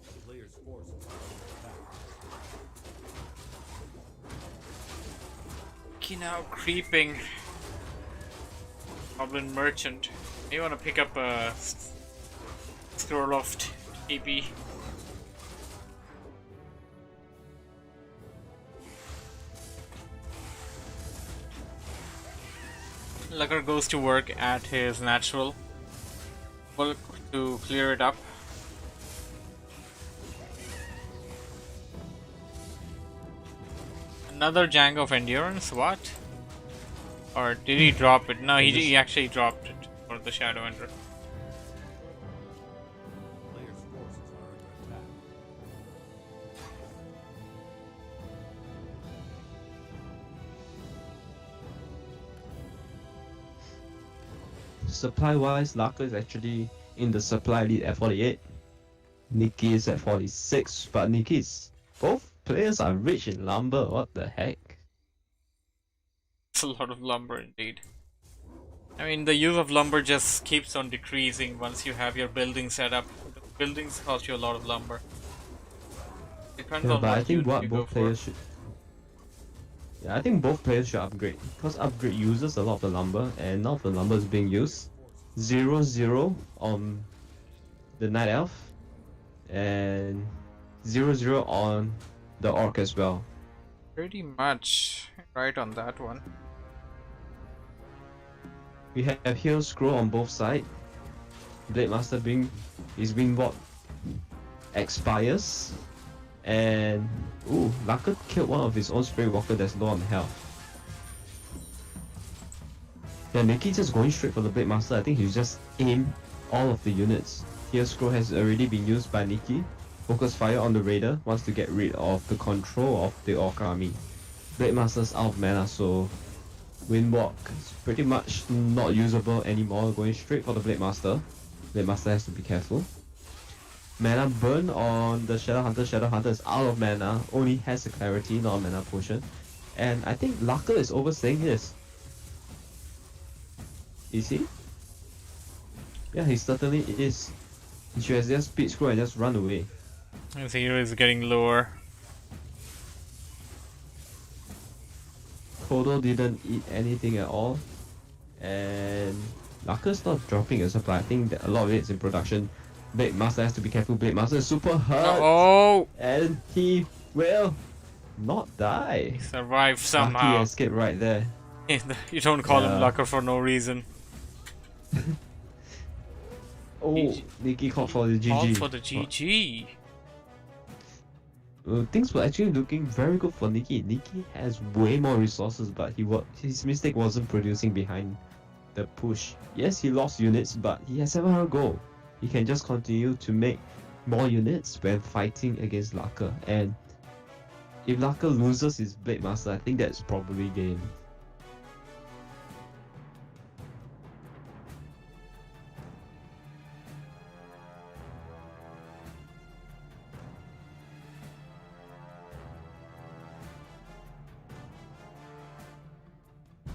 The player's forces are under attack. Okay, now creeping. Goblin Merchant. May want to pick up a Skurloft TP. Lugger goes to work at his natural bulk to clear it up. Another Jango of Endurance, what? Or did he drop it? No, he actually dropped it for the Shadow Ender. The player's forces are under attack. Supply wise, Laka is actually in the supply lead at 48. Nikki is at 46, but both players are rich in lumber, what the heck? It's a lot of lumber indeed. I mean, the use of lumber just keeps on decreasing once you have your building set up. The buildings cost you a lot of lumber. Depends Yeah, on but I what think unit what you go both for. players should. Yeah, I think both players should upgrade, because upgrade uses a lot of the lumber, and none of the lumber is being used. 0-0 on the Night Elf, and 0-0 on the Orc as well. Pretty much right on that one. We have Heal Scroll on both sides. Blade Master his Windwalk expires. And ooh, Laka killed one of his own Spirit Walker that's low on health. Yeah, Nikki just going straight for the Blade Master. I think he just aim all of the units. Heal Scroll has already been used by Nikki. Focus Fire on the Raider, wants to get rid of the control of the Orc army. Blade Master's out of mana, so Windwalk is pretty much not usable anymore, going straight for the Blade Master. Blade Master has to be careful. Mana burn on the Shadow Hunter. Shadow Hunter is out of mana, only has a clarity, not a mana potion. And I think Laka is overstaying this. Is he? Yeah, he certainly is. He should have just speed scroll and just run away. His hero is getting lower. Kodo didn't eat anything at all. And Laka's not dropping a supply. I think that a lot of it is in production. Blade Master has to be careful. Blade Master is super hurt. Oh! And he will not die. He survived Lucky somehow. escape right there. You don't call him Yeah. Lucker for no reason. Oh, GG. Nikki called for the GG. Called for the GG. Things were actually looking very good for Nikki. Nikki has way more resources, but his mistake wasn't producing behind the push. Yes, he lost units, but he has 700 gold. He can just continue to make more units when fighting against Laka. And if Laka loses his Blade Master, I think that's probably game.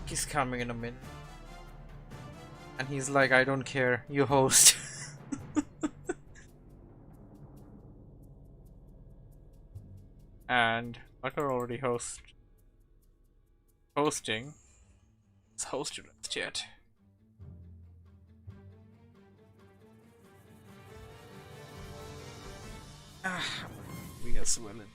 He's coming in a minute. And he's like, I don't care, you host. And Tucker already hosting. It's hosted yet. We are swimming.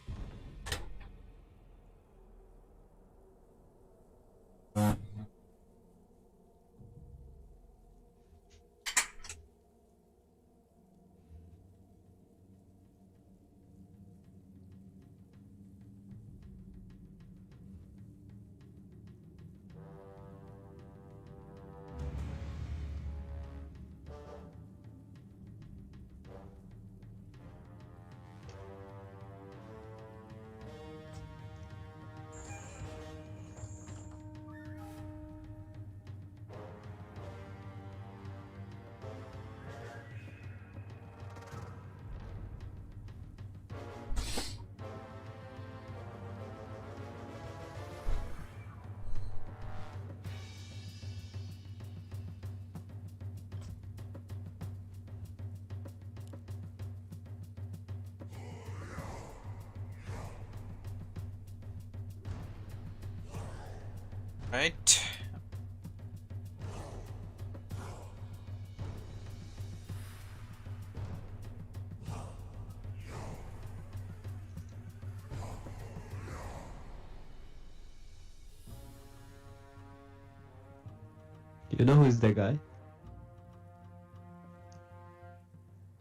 Right. You know who is that guy?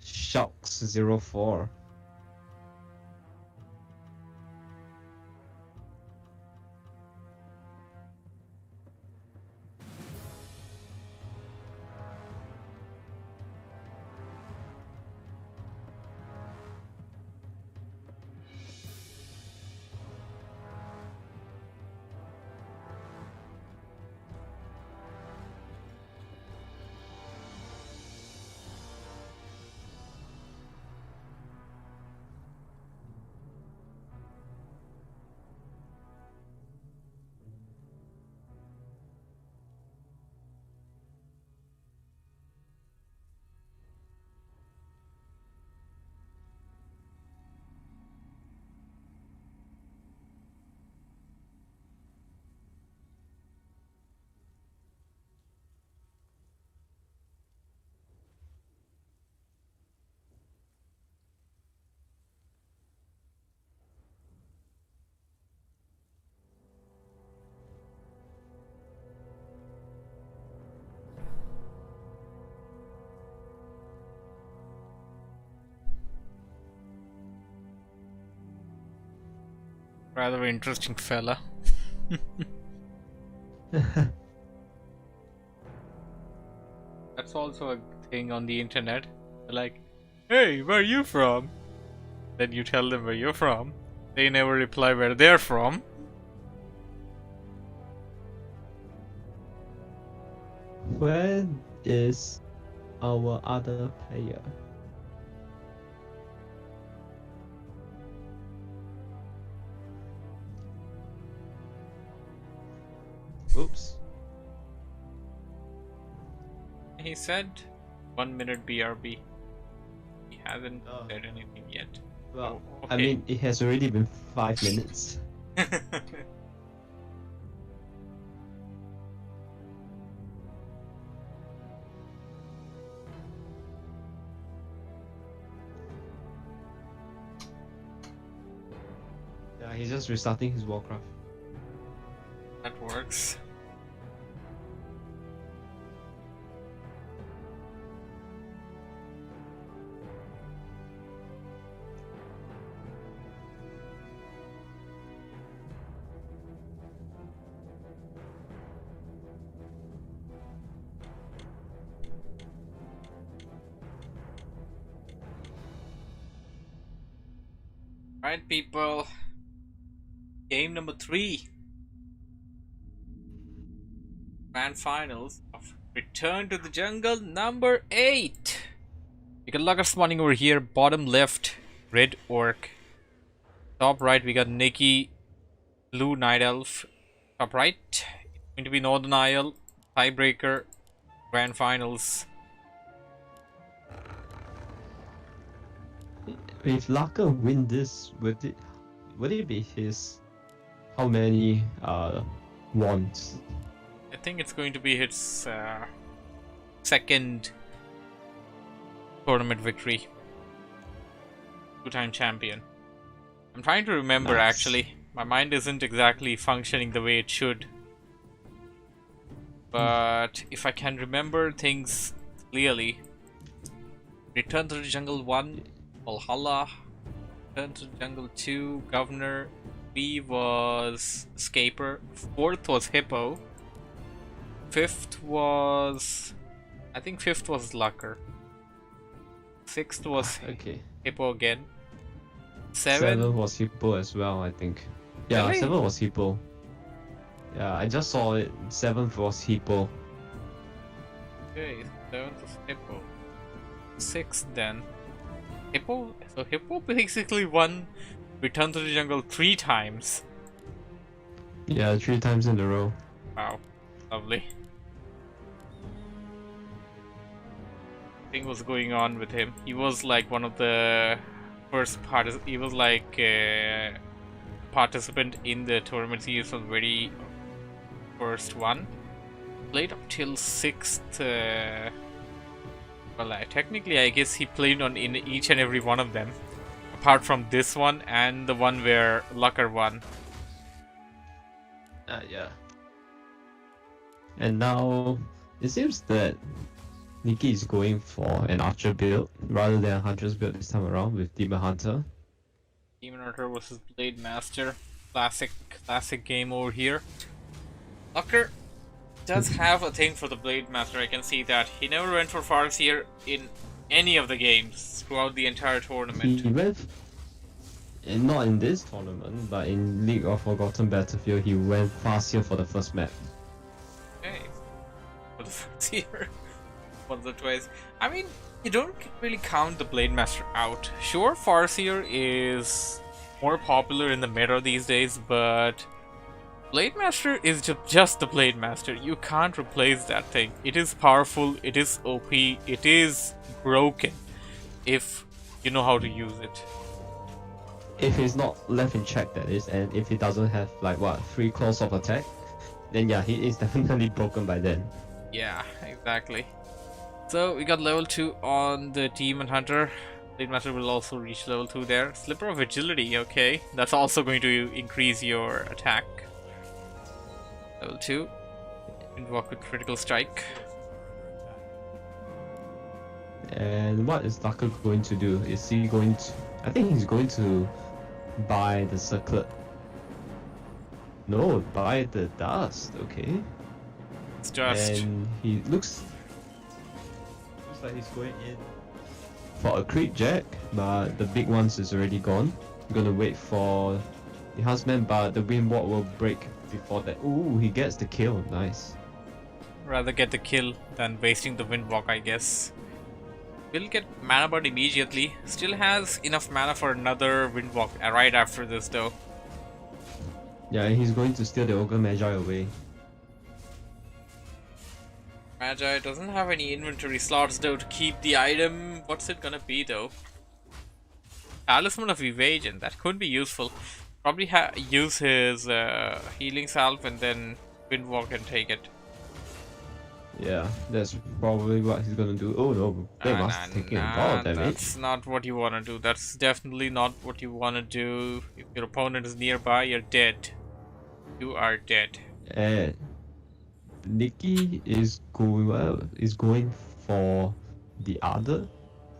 Shocks04. Rather interesting fella. That's also a thing on the internet. They're like, hey, where are you from? Then you tell them where you're from. They never reply where they're from. Where is our other player? Oops. He said 1 minute BRB. He hasn't Oh. said anything yet. Well, Oh, I okay. mean, it has already been 5 minutes. Yeah, he's just restarting his Warcraft. That works. Right, people. Game number 3. Grand finals of Return to the Jungle number 8. We got Lugger spawning over here. Bottom left, Red Orc. Top right, we got Nikki, Blue Night Elf. Top right, it's going to be Northern Isle, Tiebreaker, Grand finals. If Laka win this, would it be his how many wands? I think it's going to be his second tournament victory. 2-time champion. I'm trying to remember Nice. actually. My mind isn't exactly functioning the way it should. But if I can remember things clearly. Return to the Jungle 1, Valhalla. Return to the Jungle 2, Governor. 3 was Escaper. 4th was Hippo. 5th was... I think 5th was Lucker. 6th was Okay. Hippo again. 7 7? was Hippo as well, I think. Yeah, Really? 7 was Hippo. Yeah, I just saw it. 7th was Hippo. Okay, 7th was Hippo. 6th then. Hippo? So Hippo basically won Return to the Jungle 3 times. Yeah, 3 times in a row. Wow. Lovely. Thing was going on with him. He was like one of the first he was like a participant in the tournament series from the very first one. Played up till 6th. Well, technically, I guess he played on in each and every one of them, apart from this one and the one where Lucker won. Yeah. And now it seems that Nikki is going for an archer build rather than a hunter's build this time around with Demon Hunter. Demon Hunter versus Blade Master. Classic game over here. Lucker does have a thing for the Blade Master. I can see that. He never went for Farseer in any of the games throughout the entire tournament. He went, and not in this tournament, but in League of Forgotten Battlefield, he went Farseer for the first map. Okay. For the Farseer. Once or twice. I mean, you don't really count the Blade Master out. Sure, Farseer is more popular in the meta these days, but Blade Master is just the Blade Master. You can't replace that thing. It is powerful, it is OP, it is broken if you know how to use it. If he's not left in check, that is, and if he doesn't have like what 3 claws of attack, then yeah, he is definitely broken by then. Yeah, exactly. So we got level 2 on the Demon Hunter. Blade Master will also reach level 2 there. Slipper of Agility, okay. That's also going to increase your attack. Level 2. Invoke with Critical Strike. And what is Laka going to do? Is he going to... I think he's going to buy the circlet. No, buy the dust, okay. It's just... And he looks like he's going in for a crit jack, but the big ones is already gone. I'm gonna wait for the husband, but the windwalk will break before that. Ooh, he gets the kill, nice. rather get the kill than wasting the Windwalk, I guess. Will get mana bird immediately. Still has enough mana for another Windwalk right after this though. Yeah, and he's going to steal the Ogre Magi away. Magi doesn't have any inventory slots though to keep the item. What's it gonna be though? Talisman of Evasion, that could be useful. Probably use his healing salve and then Windwalk and take it. Yeah, that's probably what he's gonna do. Oh no, they must taking a lot of damage. That's not what you wanna do. That's definitely not what you wanna do. If your opponent is nearby, you're dead. You are dead. And Nikki is going for the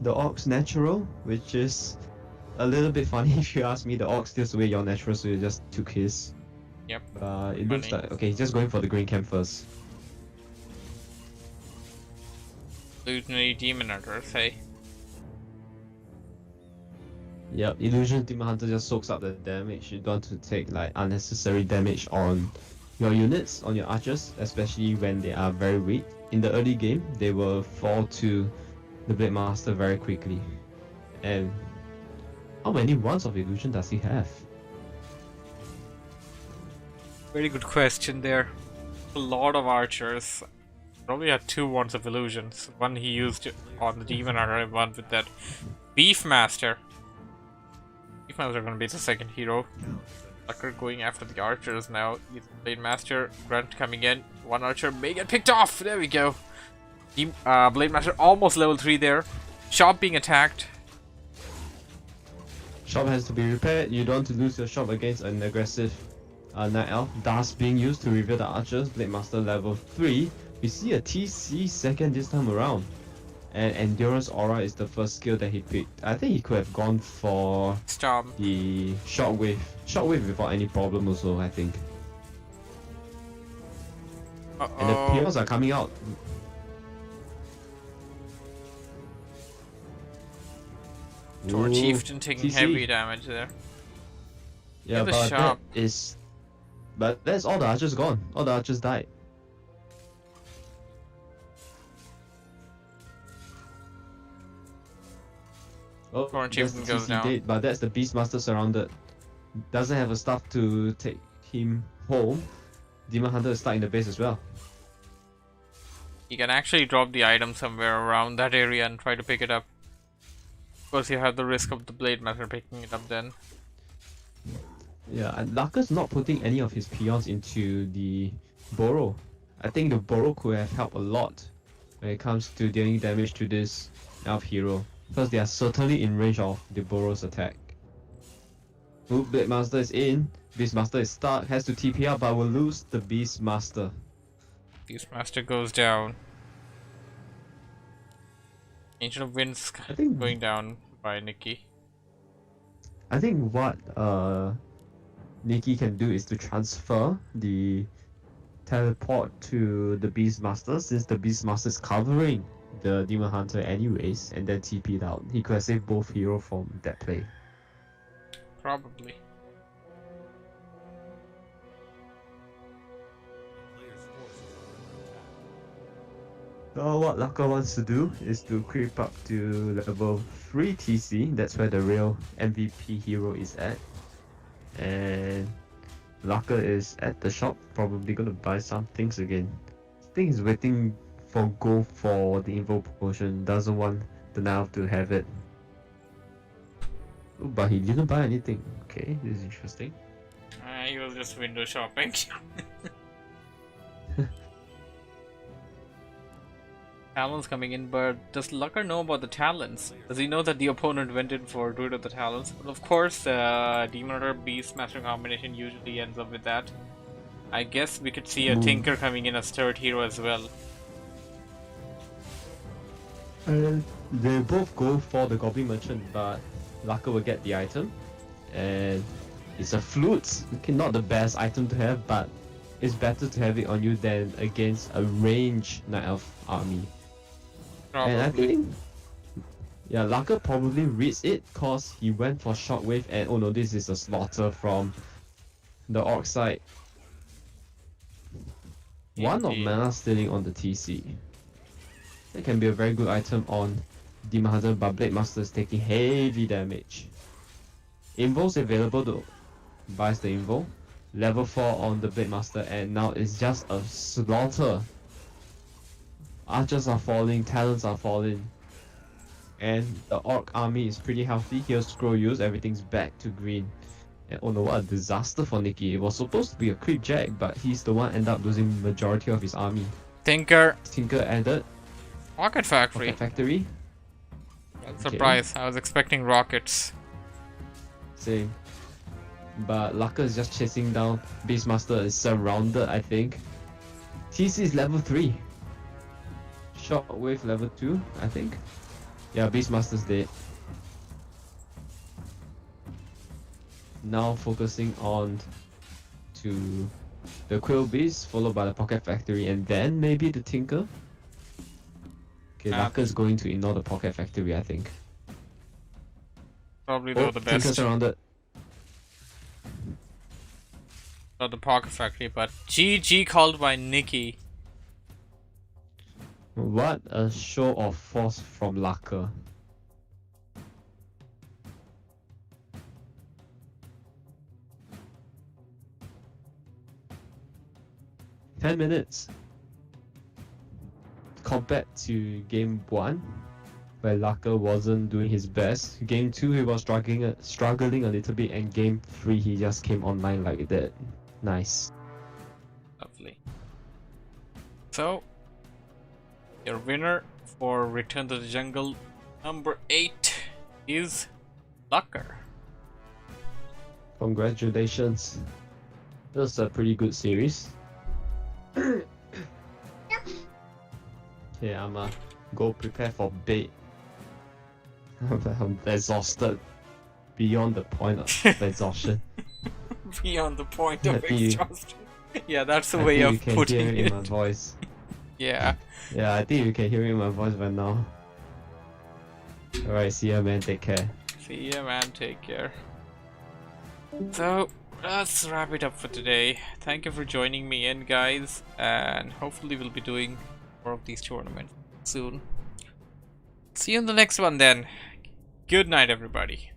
Orc's natural, which is a little bit funny if you ask me. The Orc steals away your natural, so you just took his. Yep. It looks like okay, he's just going for the green camp first. Illusionary Demon Hunter, say. Yep, Illusion Demon Hunter just soaks up the damage. You don't want to take like unnecessary damage on your units, on your archers, especially when they are very weak. In the early game, they will fall to the Blade Master very quickly. And how many wands of illusion does he have? Very good question there. A lot of archers. Probably had 2 wands of illusions. One he used on the demon hunter and one with that Beefmaster. Beefmaster gonna be the second hero. Tucker going after the archers now. Blade Master, Grunt coming in. One archer may get picked off. There we go. Blade Master almost level 3 there. Shop being attacked. Shop has to be repaired. You don't want to lose your shop against an aggressive Night Elf. Dust being used to reveal the archers. Blade Master level 3. We see a TC second this time around. And Endurance Aura is the first skill that he picked. I think he could have gone for Storm. the Shockwave. Shockwave without any problem also, I think. And the peons are coming out. Tor Ooh, Chieftain taking TC. heavy damage there. Yeah, the but shop. that is... But that's all the archers gone. All the archers died. Oh, Torn that's the Chieftain goes TC down. dead, but that's the Beastmaster surrounded. Doesn't have a staff to take him home. Demon Hunter is stuck in the base as well. You can actually drop the item somewhere around that area and try to pick it up. Of course, you have the risk of the Blade Master picking it up then. Yeah, and Laka's not putting any of his peons into the Burrow. I think the Burrow could have helped a lot when it comes to dealing damage to this elf hero, because they are certainly in range of the Burrow's attack. Ooh, Blade Master is in. Beastmaster is stuck, has to TP out, but will lose the Beastmaster. Beastmaster goes down. Ancient of Winds I think going down by Nikki. I think what Nikki can do is to transfer the teleport to the Beastmaster, since the Beastmaster is covering the Demon Hunter anyways, and then TP'd out. He could have saved both heroes from that play. Probably. The player's forces are under attack. So what Laka wants to do is to creep up to level 3 TC, that's where the real MVP hero is at. And Laka is at the shop, probably gonna buy some things again. I think he's waiting for gold for the Invo potion, doesn't want the Nile to have it. Oh, but he didn't buy anything. Okay, this is interesting. He was just window shopping. Talons coming in, but does Lucker know about the talents? Does he know that the opponent went in for Druid of the Talons? But of course, Demon Hunter Beast Master combination usually ends up with that. I guess we could see a Tinker coming in as third hero as well. And they both go for the Goblin Merchant, but Laka will get the item. And it's a flute. Okay, not the best item to have, but it's better to have it on you than against a ranged Night Elf army. Probably. And I think, yeah, Laka probably reads it cause he went for Shockwave, and oh no, this is a slaughter from the Orc side. One of Indeed. mana stealing on the TC. That can be a very good item on Demon Hunter, but Blade Master is taking heavy damage. Invo's available to buys the Invo. Level 4 on the Blade Master, and now it's just a slaughter. Archers are falling, talents are falling. And the Orc army is pretty healthy. Here's scroll use, everything's back to green. And oh no, what a disaster for Nikki. It was supposed to be a creep jack, but he's the one end up losing majority of his army. Tinker. Tinker added, Rocket Factory. Rocket Factory. Surprise. I was expecting rockets. Same. But Laka is just chasing down. Beastmaster is surrounded, I think. TC is level 3. Shockwave level 2, I think. Yeah, Beastmaster's dead. Now focusing on to the Quill Beast, followed by the Pocket Factory, and then maybe the Tinker. Okay, Laka is going to ignore the Pocket Factory, I think. Probably Oh, the Tinkers best. around it. Not the Pocket Factory, but GG called by Nikki. What a show of force from Laka. "10 minutes compared to game 1, where Laka wasn't doing his best. Game 2 he was struggling a little bit, and game 3 he just came online like that. Nice. Lovely. So, your winner for Return to the Jungle number 8 is Lucker. Congratulations. That was a pretty good series. Okay, I'ma go prepare for bed. I'm exhausted beyond the point of exhaustion. Beyond the point I of think you- exhaustion. Yeah, that's the I way think of you can putting hear it in my it. voice. Yeah. Yeah, I think you can hear it in my voice right now. Alright, see ya, man. Take care. See ya, man. Take care. So, let's wrap it up for today. Thank you for joining me in, guys. And hopefully we'll be doing more of these tournaments soon. See you in the next one then. Good night, everybody.